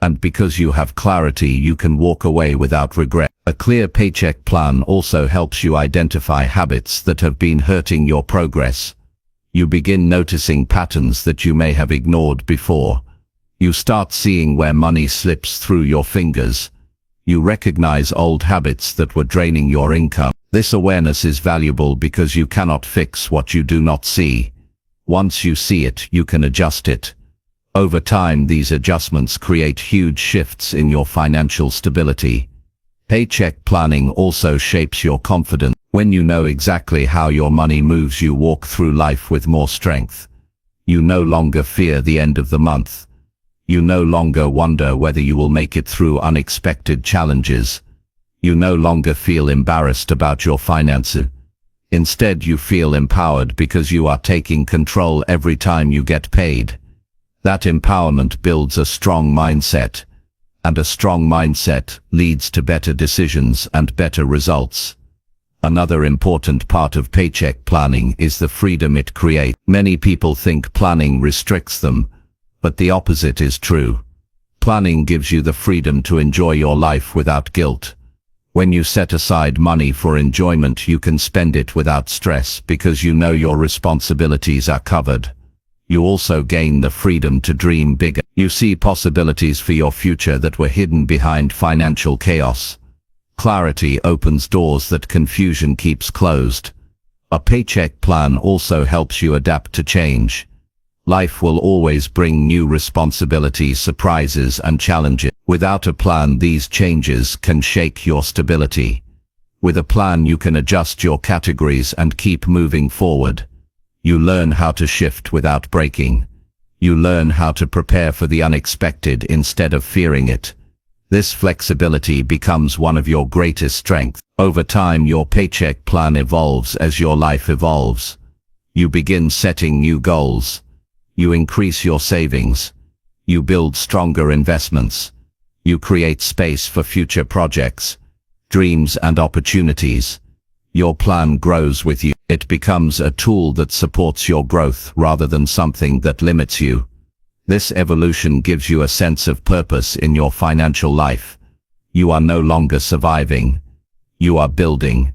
And because you have clarity, you can walk away without regret. A clear paycheck plan also helps you identify habits that have been hurting your progress. You begin noticing patterns that you may have ignored before. You start seeing where money slips through your fingers. You recognize old habits that were draining your income. This awareness is valuable because you cannot fix what you do not see. Once you see it, you can adjust it. Over time, these adjustments create huge shifts in your financial stability. Paycheck planning also shapes your confidence. When you know exactly how your money moves, you walk through life with more strength. You no longer fear the end of the month. You no longer wonder whether you will make it through unexpected challenges. You no longer feel embarrassed about your finances. Instead, you feel empowered because you are taking control every time you get paid. That empowerment builds a strong mindset. And a strong mindset leads to better decisions and better results. Another important part of paycheck planning is the freedom it creates. Many people think planning restricts them, but the opposite is true. Planning gives you the freedom to enjoy your life without guilt. When you set aside money for enjoyment, you can spend it without stress because you know your responsibilities are covered. You also gain the freedom to dream bigger. You see possibilities for your future that were hidden behind financial chaos. Clarity opens doors that confusion keeps closed. A paycheck plan also helps you adapt to change. Life will always bring new responsibilities, surprises, and challenges. Without a plan, these changes can shake your stability. With a plan, you can adjust your categories and keep moving forward. You learn how to shift without breaking. You learn how to prepare for the unexpected instead of fearing it. This flexibility becomes one of your greatest strengths. Over time, your paycheck plan evolves as your life evolves. You begin setting new goals. You increase your savings. You build stronger investments. You create space for future projects, dreams, and opportunities. Your plan grows with you. It becomes a tool that supports your growth rather than something that limits you. This evolution gives you a sense of purpose in your financial life. You are no longer surviving. You are building.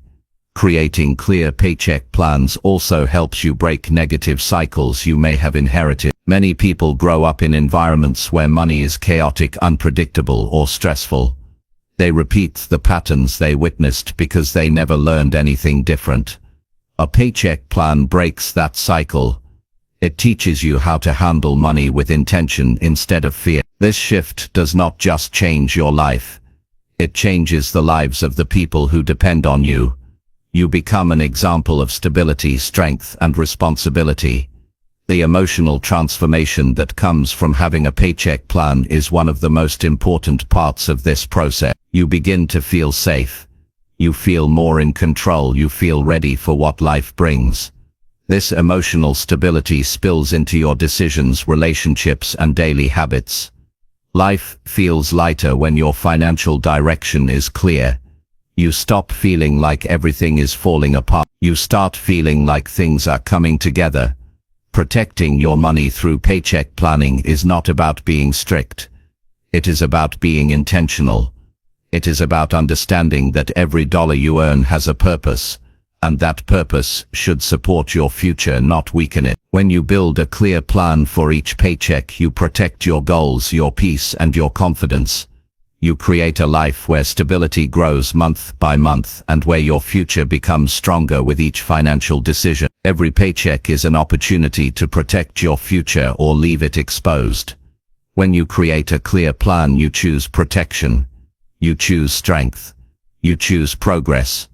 Creating clear paycheck plans also helps you break negative cycles you may have inherited. Many people grow up in environments where money is chaotic, unpredictable, or stressful. They repeat the patterns they witnessed because they never learned anything different. A paycheck plan breaks that cycle. It teaches you how to handle money with intention instead of fear. This shift does not just change your life. It changes the lives of the people who depend on you. You become an example of stability, strength, and responsibility. The emotional transformation that comes from having a paycheck plan is one of the most important parts of this process. You begin to feel safe. You feel more in control. You feel ready for what life brings. This emotional stability spills into your decisions, relationships, and daily habits. Life feels lighter when your financial direction is clear. You stop feeling like everything is falling apart. You start feeling like things are coming together. Protecting your money through paycheck planning is not about being strict. It is about being intentional. It is about understanding that every dollar you earn has a purpose, and that purpose should support your future, not weaken it. When you build a clear plan for each paycheck, you protect your goals, your peace, and your confidence. You create a life where stability grows month by month and where your future becomes stronger with each financial decision. Every paycheck is an opportunity to protect your future or leave it exposed. When you create a clear plan, you choose protection. You choose strength. You choose progress.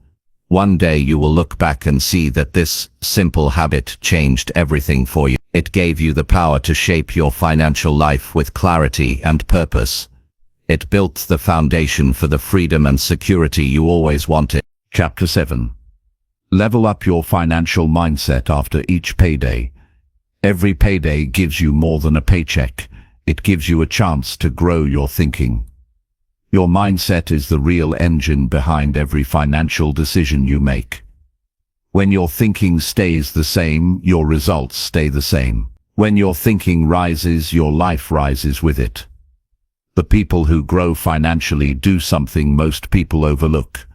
One day you will look back and see that this simple habit changed everything for you. It gave you the power to shape your financial life with clarity and purpose. It built the foundation for the freedom and security you always wanted. Chapter 7. Level up your financial mindset after each payday. Every payday gives you more than a paycheck. It gives you a chance to grow your thinking. Your mindset is the real engine behind every financial decision you make. When your thinking stays the same, your results stay the same. When your thinking rises, your life rises with it. The people who grow financially do something most people overlook.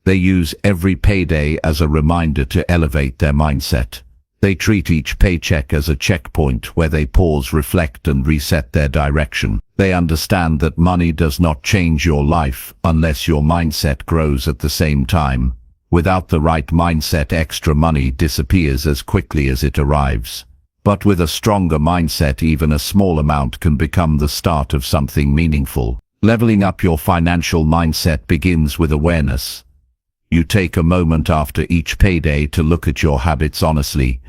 They use every payday as a reminder to elevate their mindset. They treat each paycheck as a checkpoint where they pause, reflect, and reset their direction. They understand that money does not change your life unless your mindset grows at the same time. Without the right mindset, extra money disappears as quickly as it arrives. But with a stronger mindset, even a small amount can become the start of something meaningful. Leveling up your financial mindset begins with awareness. You take a moment after each payday to look at your habits honestly.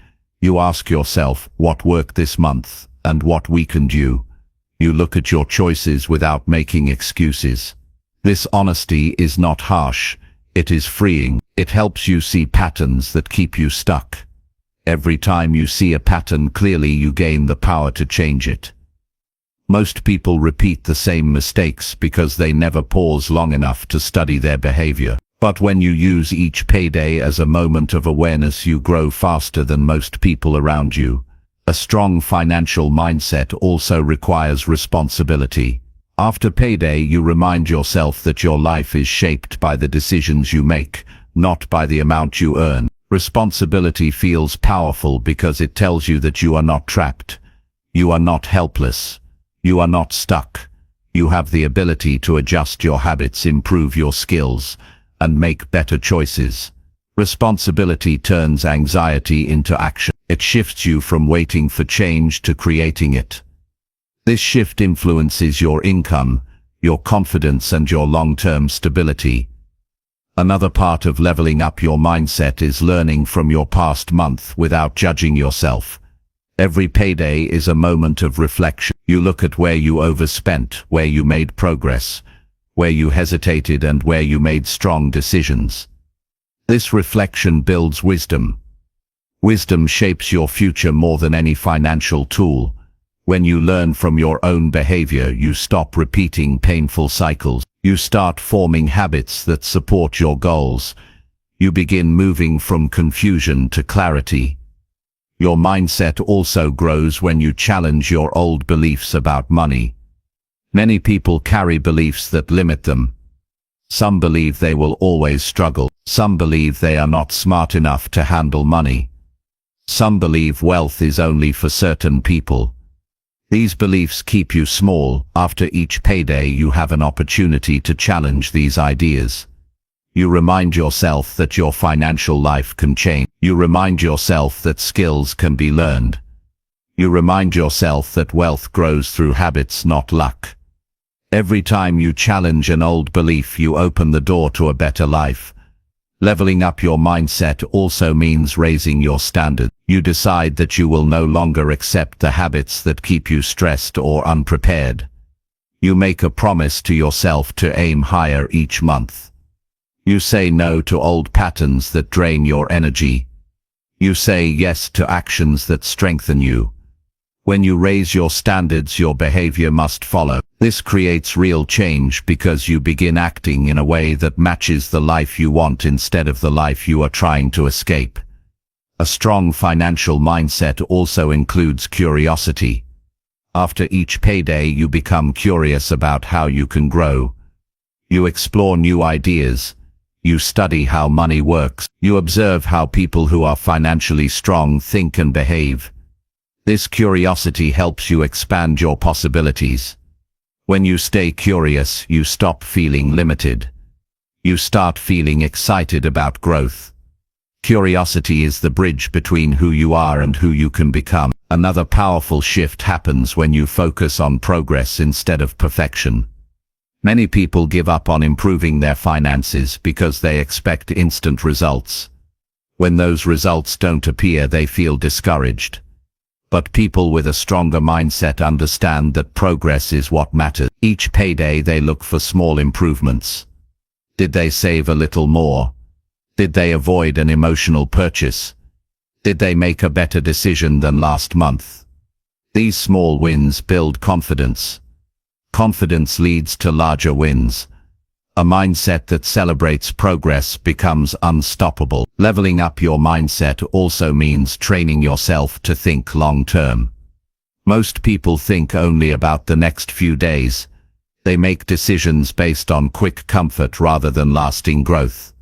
You ask yourself, what worked this month and what weakened you? You look at your choices without making excuses. This honesty is not harsh. It is freeing. It helps you see patterns that keep you stuck. Every time you see a pattern clearly, you gain the power to change it. Most people repeat the same mistakes because they never pause long enough to study their behavior. But when you use each payday as a moment of awareness, you grow faster than most people around you. A strong financial mindset also requires responsibility. After payday, you remind yourself that your life is shaped by the decisions you make, not by the amount you earn. Responsibility feels powerful because it tells you that you are not trapped. You are not helpless. You are not stuck. You have the ability to adjust your habits, improve your skills, and make better choices. Responsibility turns anxiety into action. It shifts you from waiting for change to creating it. This shift influences your income, your confidence, and your long-term stability. Another part of leveling up your mindset is learning from your past month without judging yourself. Every payday is a moment of reflection. You look at where you overspent, where you made progress, where you hesitated, and where you made strong decisions. This reflection builds wisdom. Wisdom shapes your future more than any financial tool. When you learn from your own behavior, you stop repeating painful cycles. You start forming habits that support your goals. You begin moving from confusion to clarity. Your mindset also grows when you challenge your old beliefs about money. Many people carry beliefs that limit them. Some believe they will always struggle. Some believe they are not smart enough to handle money. Some believe wealth is only for certain people. These beliefs keep you small. After each payday you have an opportunity to challenge these ideas. You remind yourself that your financial life can change. You remind yourself that skills can be learned. You remind yourself that wealth grows through habits, not luck. Every time you challenge an old belief, you open the door to a better life. Leveling up your mindset also means raising your standard. You decide that you will no longer accept the habits that keep you stressed or unprepared. You make a promise to yourself to aim higher each month. You say no to old patterns that drain your energy. You say yes to actions that strengthen you. When you raise your standards, your behavior must follow. This creates real change because you begin acting in a way that matches the life you want instead of the life you are trying to escape. A strong financial mindset also includes curiosity. After each payday, you become curious about how you can grow. You explore new ideas. You study how money works. You observe how people who are financially strong think and behave. This curiosity helps you expand your possibilities. When you stay curious, you stop feeling limited. You start feeling excited about growth. Curiosity is the bridge between who you are and who you can become. Another powerful shift happens when you focus on progress instead of perfection. Many people give up on improving their finances because they expect instant results. When those results don't appear, they feel discouraged. But people with a stronger mindset understand that progress is what matters. Each payday they look for small improvements. Did they save a little more? Did they avoid an emotional purchase? Did they make a better decision than last month? These small wins build confidence. Confidence leads to larger wins. A mindset that celebrates progress becomes unstoppable. Leveling up your mindset also means training yourself to think long-term. Most people think only about the next few days. They make decisions based on quick comfort rather than lasting growth.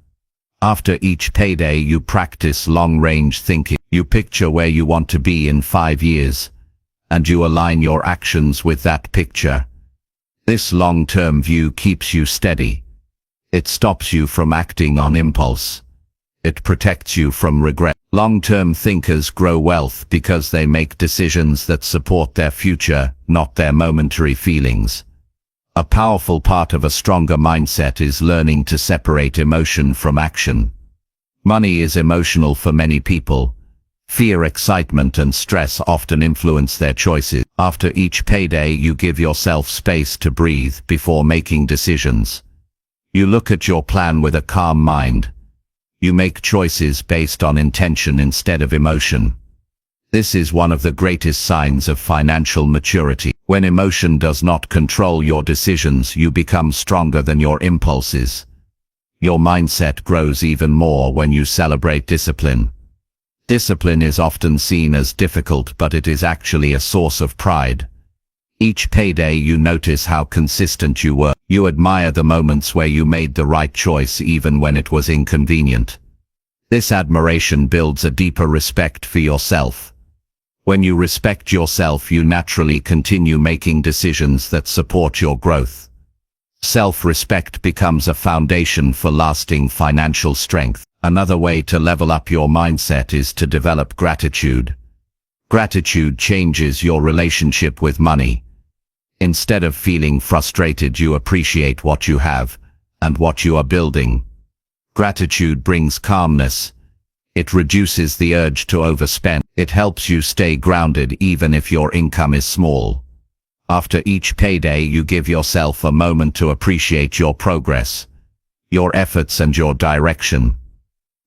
After each payday, you practice long-range thinking. You picture where you want to be in 5 years, and you align your actions with that picture. This long-term view keeps you steady. It stops you from acting on impulse. It protects you from regret. Long-term thinkers grow wealth because they make decisions that support their future, not their momentary feelings. A powerful part of a stronger mindset is learning to separate emotion from action. Money is emotional for many people. Fear, excitement, and stress often influence their choices. After each payday, you give yourself space to breathe before making decisions. You look at your plan with a calm mind. You make choices based on intention instead of emotion. This is one of the greatest signs of financial maturity. When emotion does not control your decisions, you become stronger than your impulses. Your mindset grows even more when you celebrate discipline. Discipline is often seen as difficult, but it is actually a source of pride. Each payday you notice how consistent you were. You admire the moments where you made the right choice even when it was inconvenient. This admiration builds a deeper respect for yourself. When you respect yourself, you naturally continue making decisions that support your growth. Self-respect becomes a foundation for lasting financial strength. Another way to level up your mindset is to develop gratitude. Gratitude changes your relationship with money. Instead of feeling frustrated, you appreciate what you have and what you are building. Gratitude brings calmness. It reduces the urge to overspend. It helps you stay grounded even if your income is small. After each payday, you give yourself a moment to appreciate your progress, your efforts, and your direction.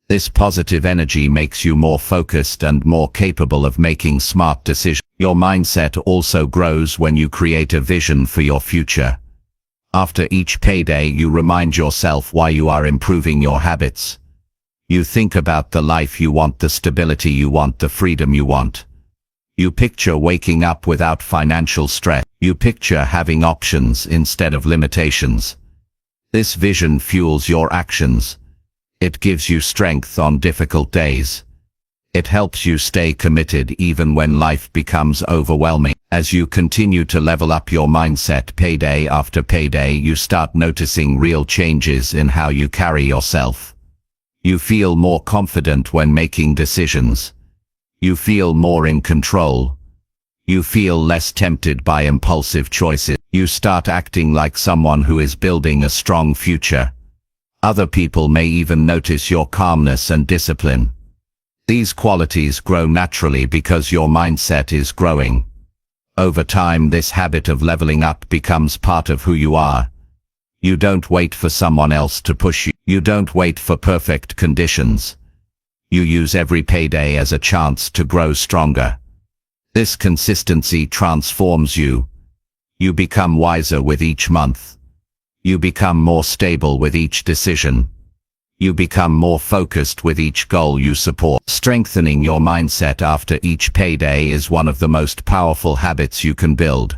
This positive energy makes you more focused and more capable of making smart decisions. Your mindset also grows when you create a vision for your future. After each payday, you remind yourself why you are improving your habits. You think about the life you want, the stability you want, the freedom you want. You picture waking up without financial stress. You picture having options instead of limitations. This vision fuels your actions. It gives you strength on difficult days. It helps you stay committed even when life becomes overwhelming. As you continue to level up your mindset payday after payday, you start noticing real changes in how you carry yourself. You feel more confident when making decisions. You feel more in control. You feel less tempted by impulsive choices. You start acting like someone who is building a strong future. Other people may even notice your calmness and discipline. These qualities grow naturally because your mindset is growing. Over time, this habit of leveling up becomes part of who you are. You don't wait for someone else to push you. You don't wait for perfect conditions. You use every payday as a chance to grow stronger. This consistency transforms you. You become wiser with each month. You become more stable with each decision. You become more focused with each goal you support. Strengthening your mindset after each payday is one of the most powerful habits you can build.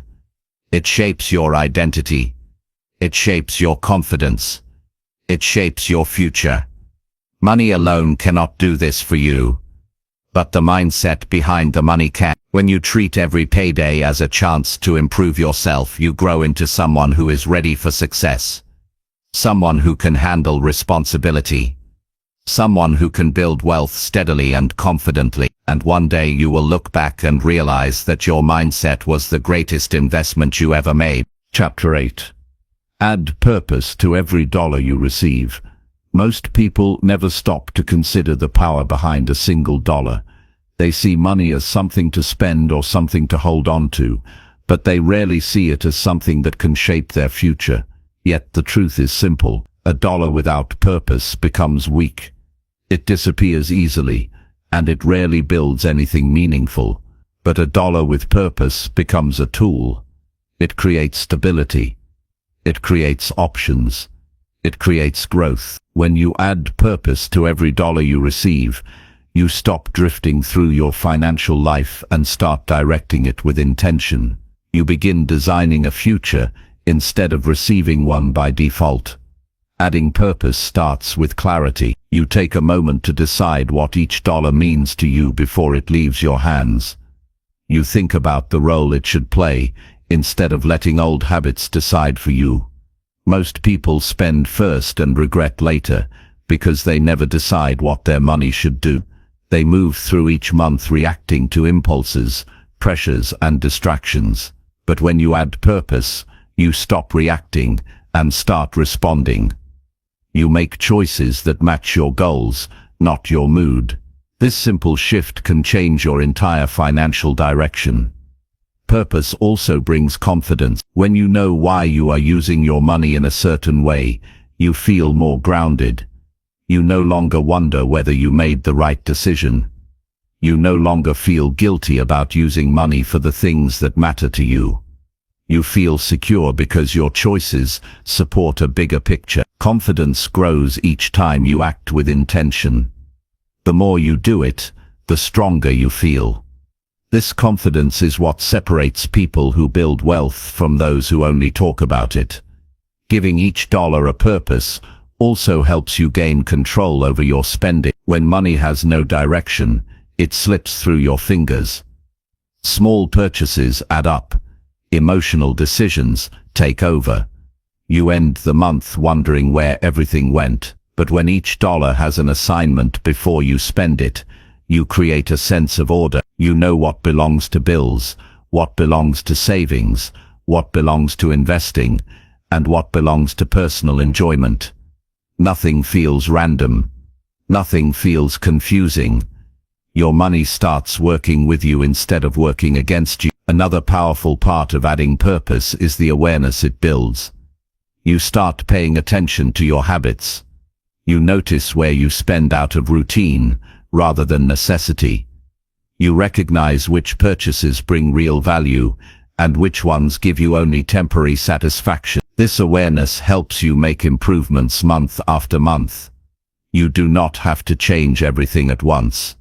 It shapes your identity. It shapes your confidence. It shapes your future. Money alone cannot do this for you, but the mindset behind the money can. When you treat every payday as a chance to improve yourself, you grow into someone who is ready for success. Someone who can handle responsibility. Someone who can build wealth steadily and confidently. And one day you will look back and realize that your mindset was the greatest investment you ever made. Chapter 8. Add purpose to every dollar you receive. Most people never stop to consider the power behind a single dollar. They see money as something to spend or something to hold on to, but they rarely see it as something that can shape their future. Yet the truth is simple. A dollar without purpose becomes weak. It disappears easily, and it rarely builds anything meaningful. But a dollar with purpose becomes a tool. It creates stability. It creates options. It creates growth. When you add purpose to every dollar you receive, you stop drifting through your financial life and start directing it with intention. You begin designing a future instead of receiving one by default. Adding purpose starts with clarity. You take a moment to decide what each dollar means to you before it leaves your hands. You think about the role it should play, instead of letting old habits decide for you. Most people spend first and regret later, because they never decide what their money should do. They move through each month reacting to impulses, pressures, and distractions. But when you add purpose, you stop reacting and start responding. You make choices that match your goals, not your mood. This simple shift can change your entire financial direction. Purpose also brings confidence. When you know why you are using your money in a certain way, you feel more grounded. You no longer wonder whether you made the right decision. You no longer feel guilty about using money for the things that matter to you. You feel secure because your choices support a bigger picture. Confidence grows each time you act with intention. The more you do it, the stronger you feel. This confidence is what separates people who build wealth from those who only talk about it. Giving each dollar a purpose also helps you gain control over your spending. When money has no direction, it slips through your fingers. Small purchases add up. Emotional decisions take over. You end the month wondering where everything went. But when each dollar has an assignment before you spend it, you create a sense of order. You know what belongs to bills, what belongs to savings, what belongs to investing, and what belongs to personal enjoyment. Nothing feels random. Nothing feels confusing. Your money starts working with you instead of working against you. Another powerful part of adding purpose is the awareness it builds. You start paying attention to your habits. You notice where you spend out of routine rather than necessity. You recognize which purchases bring real value and which ones give you only temporary satisfaction. This awareness helps you make improvements month after month. You do not have to change everything at once.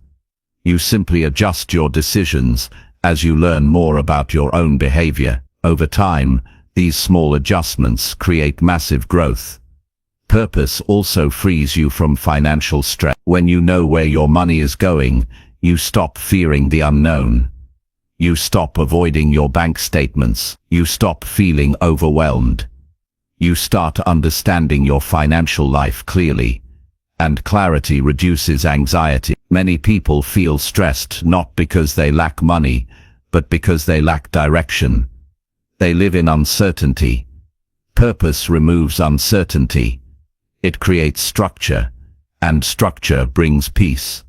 You simply adjust your decisions as you learn more about your own behavior. Over time, these small adjustments create massive growth. Purpose also frees you from financial stress. When you know where your money is going, you stop fearing the unknown. You stop avoiding your bank statements. You stop feeling overwhelmed. You start understanding your financial life clearly. And clarity reduces anxiety. Many people feel stressed not because they lack money, but because they lack direction. They live in uncertainty. Purpose removes uncertainty. It creates structure, and structure brings peace.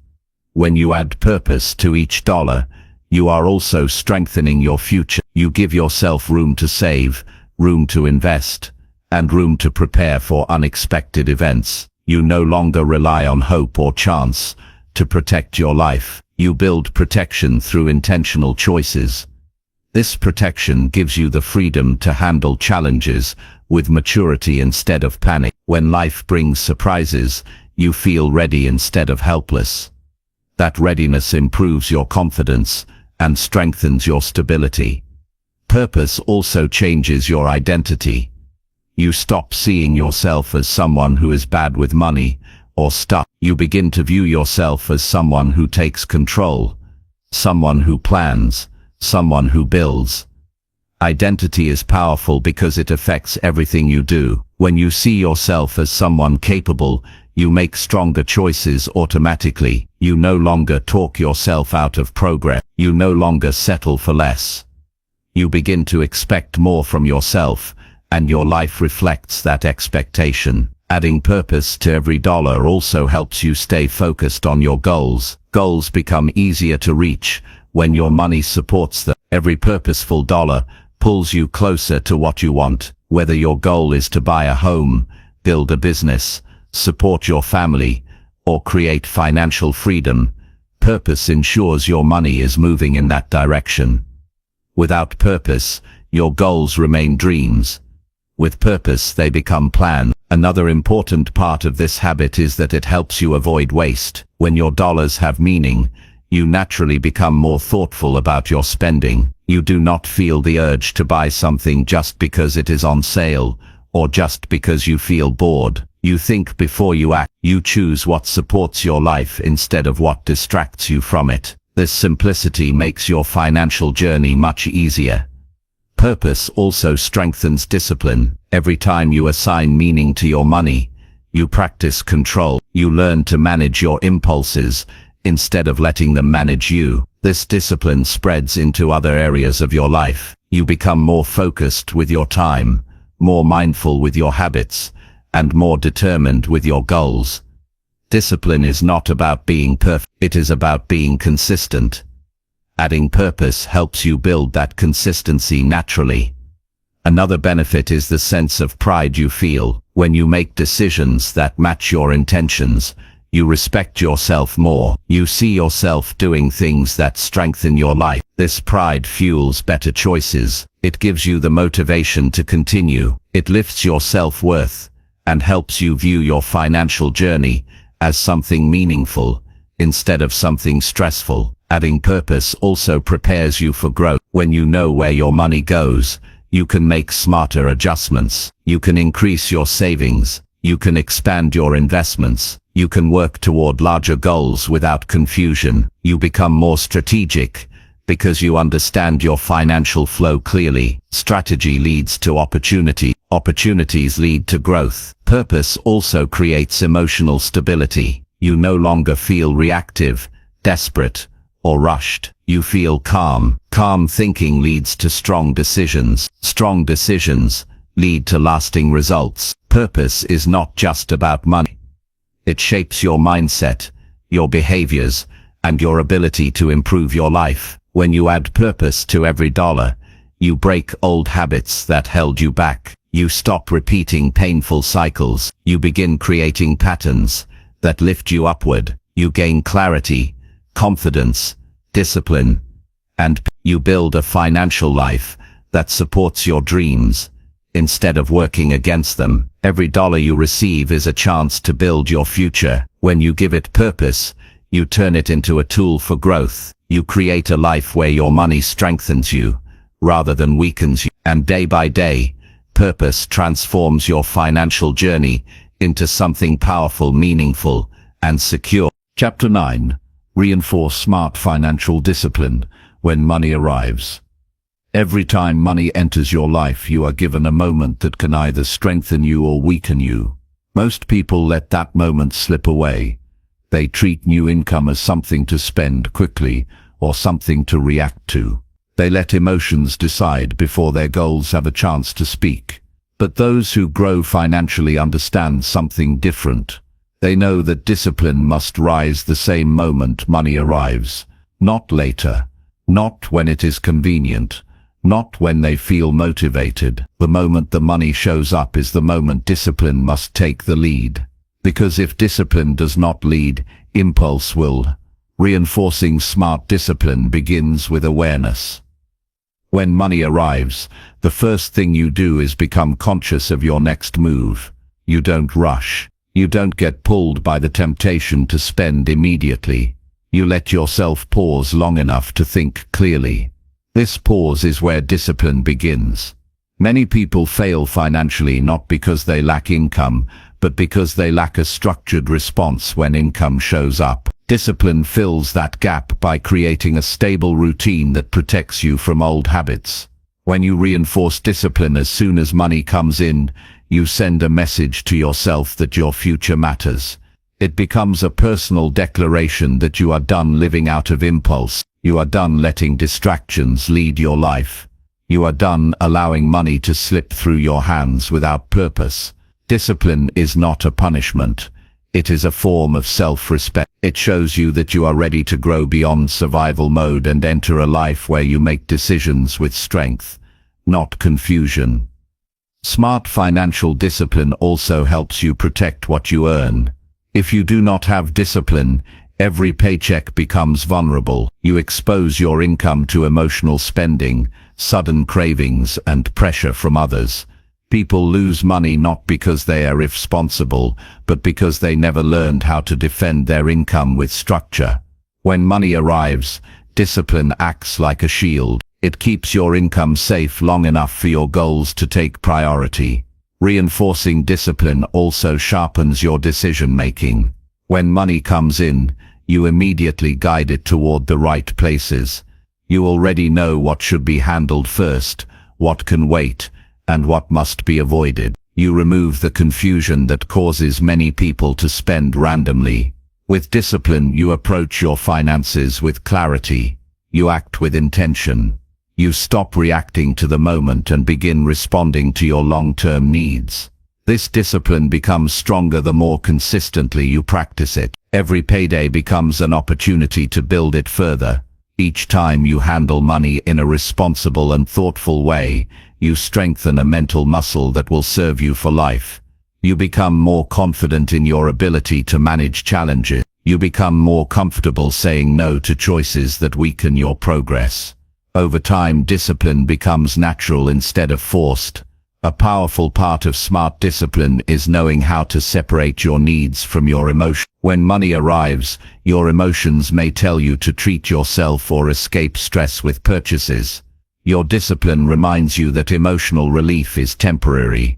When you add purpose to each dollar, you are also strengthening your future. You give yourself room to save, room to invest, and room to prepare for unexpected events. You no longer rely on hope or chance to protect your life. You build protection through intentional choices. This protection gives you the freedom to handle challenges with maturity instead of panic. When life brings surprises, you feel ready instead of helpless. That readiness improves your confidence and strengthens your stability. Purpose also changes your identity. You stop seeing yourself as someone who is bad with money or stuff. You begin to view yourself as someone who takes control, someone who plans, someone who builds. Identity is powerful because it affects everything you do. When you see yourself as someone capable, you make stronger choices automatically. You no longer talk yourself out of progress. You no longer settle for less. You begin to expect more from yourself, and your life reflects that expectation. Adding purpose to every dollar also helps you stay focused on your goals. Goals become easier to reach when your money supports them. Every purposeful dollar pulls you closer to what you want. Whether your goal is to buy a home, build a business, support your family, or create financial freedom, purpose ensures your money is moving in that direction. Without purpose, your goals remain dreams. With purpose, they become plans. Another important part of this habit is that it helps you avoid waste. When your dollars have meaning, you naturally become more thoughtful about your spending. You do not feel the urge to buy something just because it is on sale, or just because you feel bored. You think before you act. You choose what supports your life instead of what distracts you from it. This simplicity makes your financial journey much easier. Purpose also strengthens discipline. Every time you assign meaning to your money, you practice control. You learn to manage your impulses instead of letting them manage you. This discipline spreads into other areas of your life. You become more focused with your time, more mindful with your habits, and more determined with your goals. Discipline is not about being perfect, it is about being consistent. Adding purpose helps you build that consistency naturally. Another benefit is the sense of pride you feel. When you make decisions that match your intentions, you respect yourself more. You see yourself doing things that strengthen your life. This pride fuels better choices. It gives you the motivation to continue. It lifts your self-worth and helps you view your financial journey as something meaningful instead of something stressful. Adding purpose also prepares you for growth. When you know where your money goes, you can make smarter adjustments. You can increase your savings. You can expand your investments. You can work toward larger goals without confusion. You become more strategic because you understand your financial flow clearly. Strategy leads to opportunity. Opportunities lead to growth. Purpose also creates emotional stability. You no longer feel reactive, desperate, or rushed. You feel calm. Calm thinking leads to strong decisions. Strong decisions lead to lasting results. Purpose is not just about money. It shapes your mindset, your behaviors, and your ability to improve your life. When you add purpose to every dollar, you break old habits that held you back. You stop repeating painful cycles. You begin creating patterns that lift you upward. You gain clarity, confidence, discipline, and you build a financial life that supports your dreams instead of working against them. Every dollar you receive is a chance to build your future. When you give it purpose, you turn it into a tool for growth. You create a life where your money strengthens you rather than weakens you. And day by day, purpose transforms your financial journey into something powerful, meaningful, and secure. Chapter 9. Reinforce smart financial discipline when money arrives. Every time money enters your life, you are given a moment that can either strengthen you or weaken you. Most people let that moment slip away. They treat new income as something to spend quickly or something to react to. They let emotions decide before their goals have a chance to speak. But those who grow financially understand something different. They know that discipline must rise the same moment money arrives, not later, not when it is convenient, not when they feel motivated. The moment the money shows up is the moment discipline must take the lead. Because if discipline does not lead, impulse will. Reinforcing smart discipline begins with awareness. When money arrives, the first thing you do is become conscious of your next move. You don't rush. You don't get pulled by the temptation to spend immediately. You let yourself pause long enough to think clearly. This pause is where discipline begins. Many people fail financially not because they lack income, but because they lack a structured response when income shows up. Discipline fills that gap by creating a stable routine that protects you from old habits. When you reinforce discipline as soon as money comes in, you send a message to yourself that your future matters. It becomes a personal declaration that you are done living out of impulse. You are done letting distractions lead your life. You are done allowing money to slip through your hands without purpose. Discipline is not a punishment. It is a form of self-respect. It shows you that you are ready to grow beyond survival mode and enter a life where you make decisions with strength, not confusion. Smart financial discipline also helps you protect what you earn. If you do not have discipline, every paycheck becomes vulnerable. You expose your income to emotional spending, sudden cravings, and pressure from others. People lose money not because they are irresponsible, but because they never learned how to defend their income with structure. When money arrives, discipline acts like a shield. It keeps your income safe long enough for your goals to take priority. Reinforcing discipline also sharpens your decision-making. When money comes in, you immediately guide it toward the right places. You already know what should be handled first, what can wait, and what must be avoided. You remove the confusion that causes many people to spend randomly. With discipline, you approach your finances with clarity. You act with intention. You stop reacting to the moment and begin responding to your long-term needs. This discipline becomes stronger the more consistently you practice it. Every payday becomes an opportunity to build it further. Each time you handle money in a responsible and thoughtful way, you strengthen a mental muscle that will serve you for life. You become more confident in your ability to manage challenges. You become more comfortable saying no to choices that weaken your progress. Over time, discipline becomes natural instead of forced. A powerful part of smart discipline is knowing how to separate your needs from your emotions. When money arrives, your emotions may tell you to treat yourself or escape stress with purchases. Your discipline reminds you that emotional relief is temporary,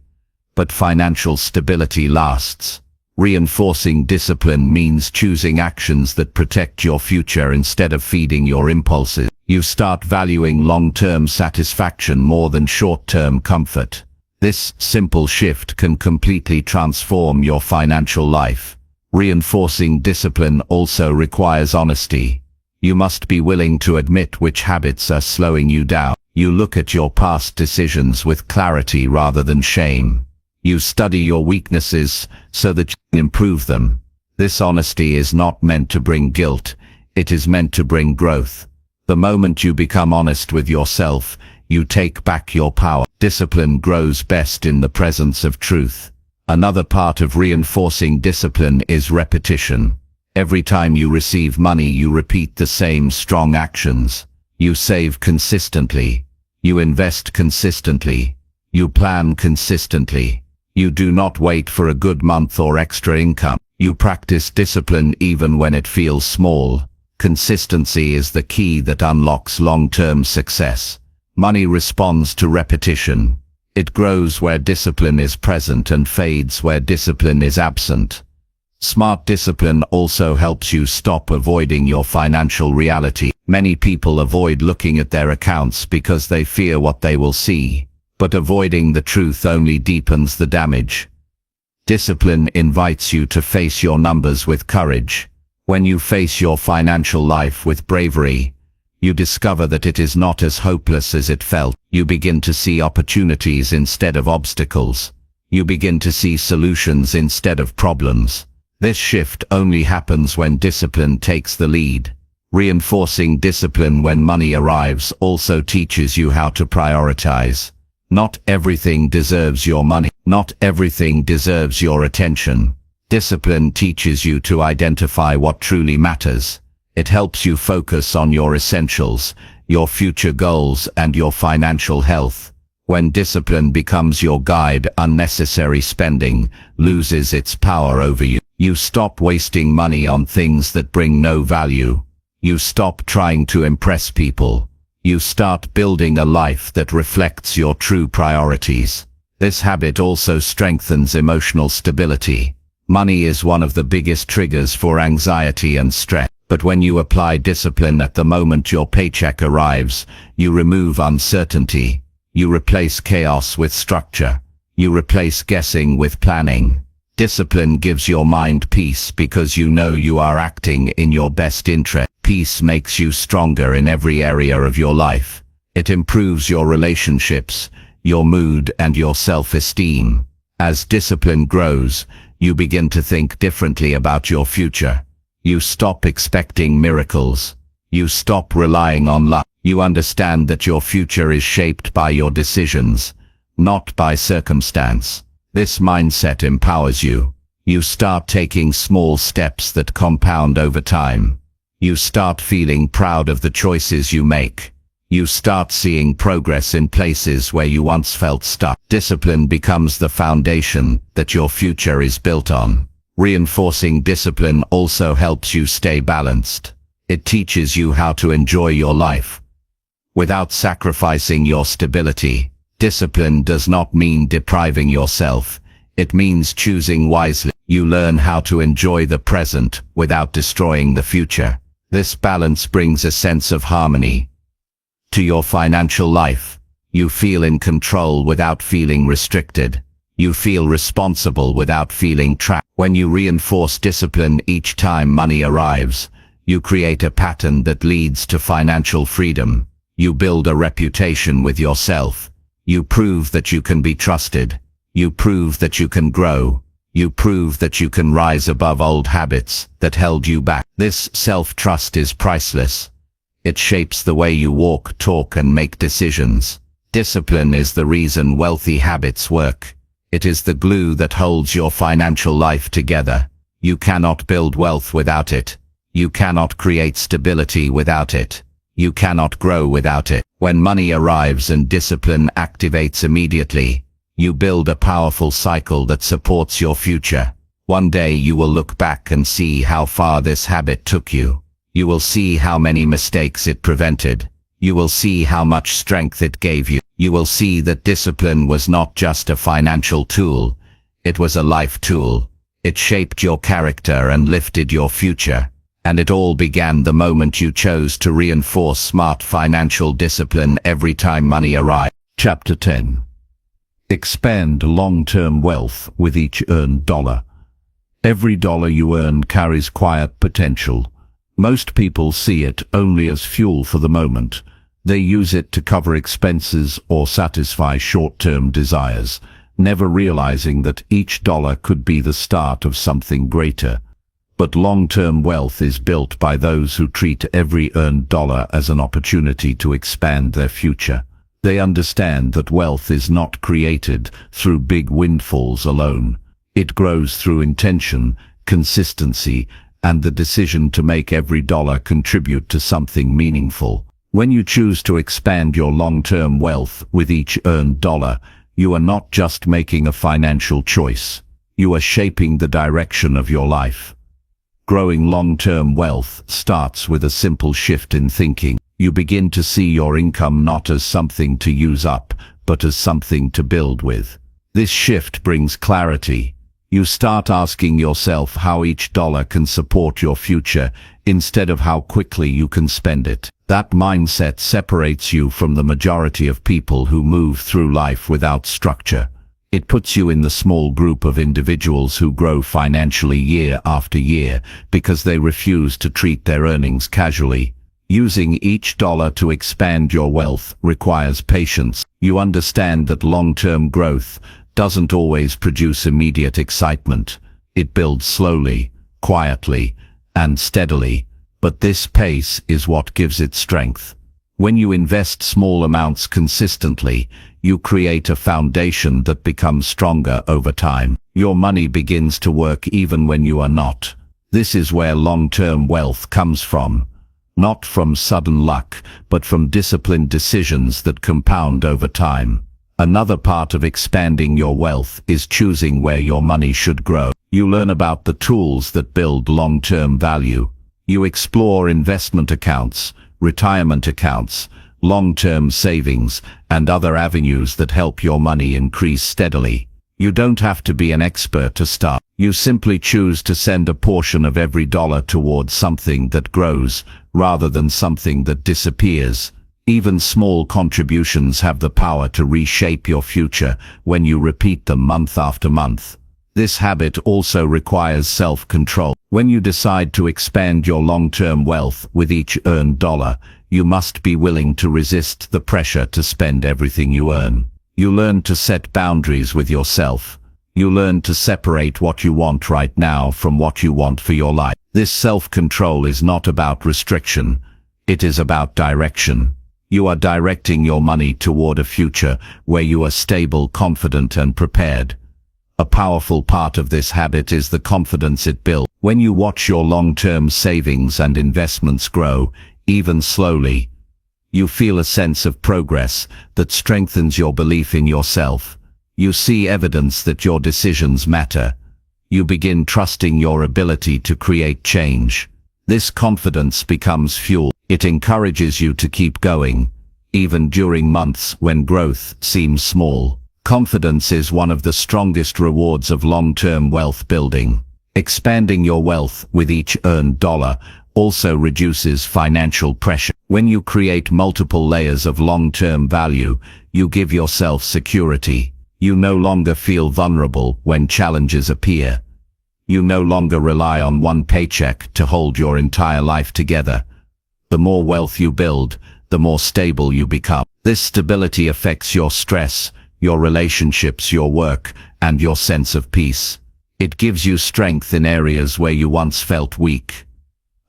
but financial stability lasts. Reinforcing discipline means choosing actions that protect your future instead of feeding your impulses. You start valuing long-term satisfaction more than short-term comfort. This simple shift can completely transform your financial life. Reinforcing discipline also requires honesty. You must be willing to admit which habits are slowing you down. You look at your past decisions with clarity rather than shame. You study your weaknesses so that you can improve them. This honesty is not meant to bring guilt, it is meant to bring growth. The moment you become honest with yourself, you take back your power. Discipline grows best in the presence of truth. Another part of reinforcing discipline is repetition. Every time you receive money, you repeat the same strong actions. You save consistently. You invest consistently. You plan consistently. You do not wait for a good month or extra income. You practice discipline even when it feels small. Consistency is the key that unlocks long-term success. Money responds to repetition. It grows where discipline is present and fades where discipline is absent. Smart discipline also helps you stop avoiding your financial reality. Many people avoid looking at their accounts because they fear what they will see, but avoiding the truth only deepens the damage. Discipline invites you to face your numbers with courage. When you face your financial life with bravery, you discover that it is not as hopeless as it felt. You begin to see opportunities instead of obstacles. You begin to see solutions instead of problems. This shift only happens when discipline takes the lead. Reinforcing discipline when money arrives also teaches you how to prioritize. Not everything deserves your money. Not everything deserves your attention. Discipline teaches you to identify what truly matters. It helps you focus on your essentials, your future goals, and your financial health. When discipline becomes your guide, unnecessary spending loses its power over you. You stop wasting money on things that bring no value. You stop trying to impress people. You start building a life that reflects your true priorities. This habit also strengthens emotional stability. Money is one of the biggest triggers for anxiety and stress. But when you apply discipline at the moment your paycheck arrives, you remove uncertainty. You replace chaos with structure. You replace guessing with planning. Discipline gives your mind peace because you know you are acting in your best interest. Peace makes you stronger in every area of your life. It improves your relationships, your mood, and your self-esteem. As discipline grows, you begin to think differently about your future. You stop expecting miracles. You stop relying on luck. You understand that your future is shaped by your decisions, not by circumstance. This mindset empowers you. You start taking small steps that compound over time. You start feeling proud of the choices you make. You start seeing progress in places where you once felt stuck. Discipline becomes the foundation that your future is built on. Reinforcing discipline also helps you stay balanced. It teaches you how to enjoy your life without sacrificing your stability. Discipline does not mean depriving yourself. It means choosing wisely. You learn how to enjoy the present without destroying the future. This balance brings a sense of harmony to your financial life. You feel in control without feeling restricted. You feel responsible without feeling trapped. When you reinforce discipline each time money arrives, you create a pattern that leads to financial freedom. You build a reputation with yourself. You prove that you can be trusted. You prove that you can grow. You prove that you can rise above old habits that held you back. This self-trust is priceless. It shapes the way you walk, talk, and make decisions. Discipline is the reason wealthy habits work. It is the glue that holds your financial life together. You cannot build wealth without it. You cannot create stability without it. You cannot grow without it. When money arrives and discipline activates immediately, you build a powerful cycle that supports your future. One day you will look back and see how far this habit took you. You will see how many mistakes it prevented. You will see how much strength it gave you. You will see that discipline was not just a financial tool. It was a life tool. It shaped your character and lifted your future. And it all began the moment you chose to reinforce smart financial discipline every time money arrived. Chapter 10. Expand long-term wealth with each earned dollar. Every dollar you earn carries quiet potential. Most people see it only as fuel for the moment. They use it to cover expenses or satisfy short-term desires, never realizing that each dollar could be the start of something greater. But long-term wealth is built by those who treat every earned dollar as an opportunity to expand their future. They understand that wealth is not created through big windfalls alone. It grows through intention, consistency, and the decision to make every dollar contribute to something meaningful. When you choose to expand your long-term wealth with each earned dollar, you are not just making a financial choice. You are shaping the direction of your life. Growing long-term wealth starts with a simple shift in thinking. You begin to see your income not as something to use up, but as something to build with. This shift brings clarity. You start asking yourself how each dollar can support your future instead of how quickly you can spend it. That mindset separates you from the majority of people who move through life without structure. It puts you in the small group of individuals who grow financially year after year because they refuse to treat their earnings casually. Using each dollar to expand your wealth requires patience. You understand that long-term growth doesn't always produce immediate excitement. It builds slowly, quietly, and steadily, but this pace is what gives it strength. When you invest small amounts consistently, you create a foundation that becomes stronger over time. Your money begins to work even when you are not. This is where long-term wealth comes from. Not from sudden luck, but from disciplined decisions that compound over time. Another part of expanding your wealth is choosing where your money should grow. You learn about the tools that build long-term value. You explore investment accounts, retirement accounts, long-term savings, and other avenues that help your money increase steadily. You don't have to be an expert to start. You simply choose to send a portion of every dollar towards something that grows, rather than something that disappears. Even small contributions have the power to reshape your future when you repeat them month after month. This habit also requires self-control. When you decide to expand your long-term wealth with each earned dollar, you must be willing to resist the pressure to spend everything you earn. You learn to set boundaries with yourself. You learn to separate what you want right now from what you want for your life. This self-control is not about restriction. It is about direction. You are directing your money toward a future where you are stable, confident, and prepared. A powerful part of this habit is the confidence it builds. When you watch your long-term savings and investments grow, even slowly, you feel a sense of progress that strengthens your belief in yourself. You see evidence that your decisions matter. You begin trusting your ability to create change. This confidence becomes fuel. It encourages you to keep going, even during months when growth seems small. Confidence is one of the strongest rewards of long-term wealth building. Expanding your wealth with each earned dollar also reduces financial pressure. When you create multiple layers of long-term value, you give yourself security. You no longer feel vulnerable when challenges appear. You no longer rely on one paycheck to hold your entire life together. The more wealth you build, the more stable you become. This stability affects your stress, your relationships, your work, and your sense of peace. It gives you strength in areas where you once felt weak.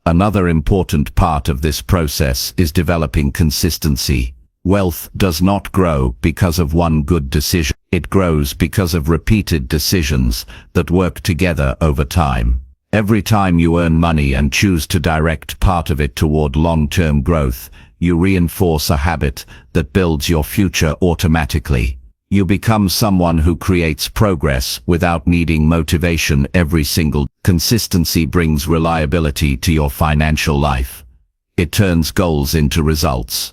Another important part of this process is developing consistency. Wealth does not grow because of one good decision. It grows because of repeated decisions that work together over time. Every time you earn money and choose to direct part of it toward long-term growth, you reinforce a habit that builds your future automatically. You become someone who creates progress without needing motivation every single day. Consistency brings reliability to your financial life. It turns goals into results.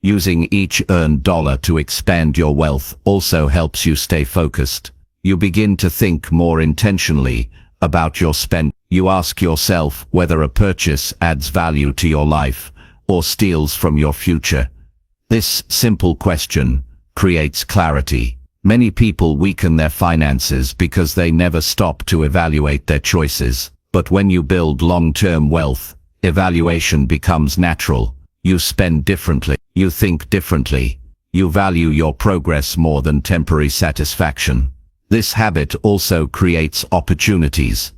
Using each earned dollar to expand your wealth also helps you stay focused. You begin to think more intentionally about your spend. You ask yourself whether a purchase adds value to your life or steals from your future. This simple question creates clarity. Many people weaken their finances because they never stop to evaluate their choices. But when you build long-term wealth, evaluation becomes natural. You spend differently. You think differently. You value your progress more than temporary satisfaction. This habit also creates opportunities.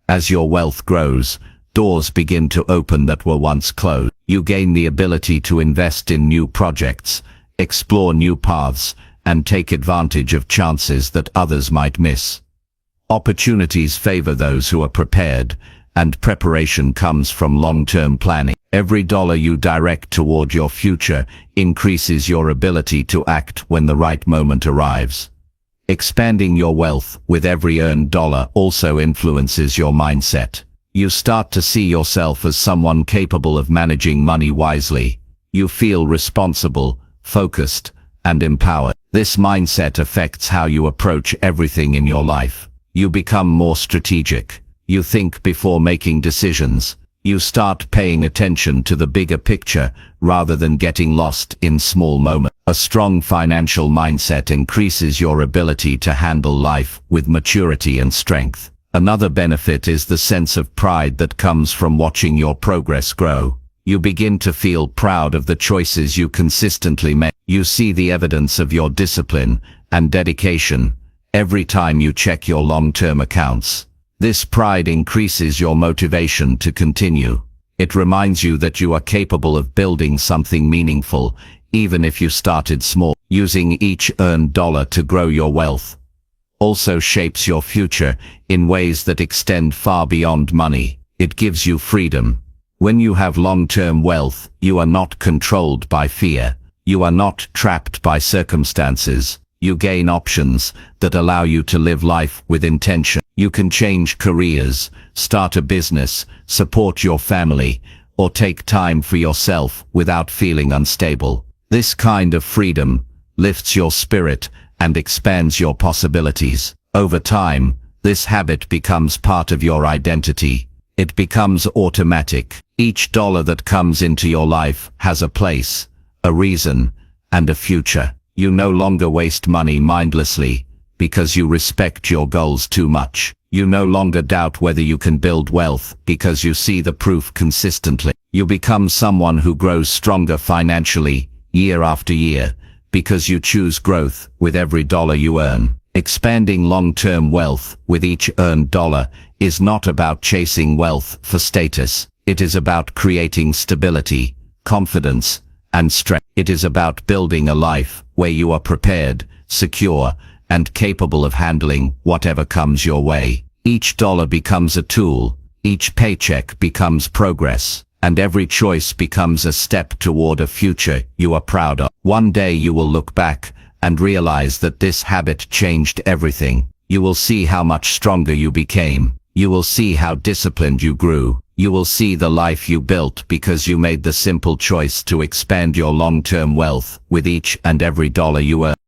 As your wealth grows, doors begin to open that were once closed. You gain the ability to invest in new projects, explore new paths, and take advantage of chances that others might miss. Opportunities favor those who are prepared, and preparation comes from long-term planning. Every dollar you direct toward your future increases your ability to act when the right moment arrives. Expanding your wealth with every earned dollar also influences your mindset. You start to see yourself as someone capable of managing money wisely. You feel responsible, focused, and empowered. This mindset affects how you approach everything in your life. You become more strategic. You think before making decisions. You start paying attention to the bigger picture rather than getting lost in small moments. A strong financial mindset increases your ability to handle life with maturity and strength. Another benefit is the sense of pride that comes from watching your progress grow. You begin to feel proud of the choices you consistently make. You see the evidence of your discipline and dedication every time you check your long-term accounts. This pride increases your motivation to continue. It reminds you that you are capable of building something meaningful, even if you started small. Using each earned dollar to grow your wealth also shapes your future in ways that extend far beyond money. It gives you freedom. When you have long-term wealth, you are not controlled by fear. You are not trapped by circumstances. You gain options that allow you to live life with intention. You can change careers, start a business, support your family, or take time for yourself without feeling unstable. This kind of freedom lifts your spirit and expands your possibilities. Over time, this habit becomes part of your identity. It becomes automatic. Each dollar that comes into your life has a place, a reason, and a future. You no longer waste money mindlessly because you respect your goals too much. You no longer doubt whether you can build wealth because you see the proof consistently. You become someone who grows stronger financially year after year because you choose growth with every dollar you earn. Expanding long-term wealth with each earned dollar is not about chasing wealth for status. It is about creating stability, confidence, and strength. It is about building a life where you are prepared, secure, and capable of handling whatever comes your way. Each dollar becomes a tool, each paycheck becomes progress, and every choice becomes a step toward a future you are proud of. One day you will look back and realize that this habit changed everything. You will see how much stronger you became. You will see how disciplined you grew. You will see the life you built because you made the simple choice to expand your long-term wealth with each and every dollar you earn.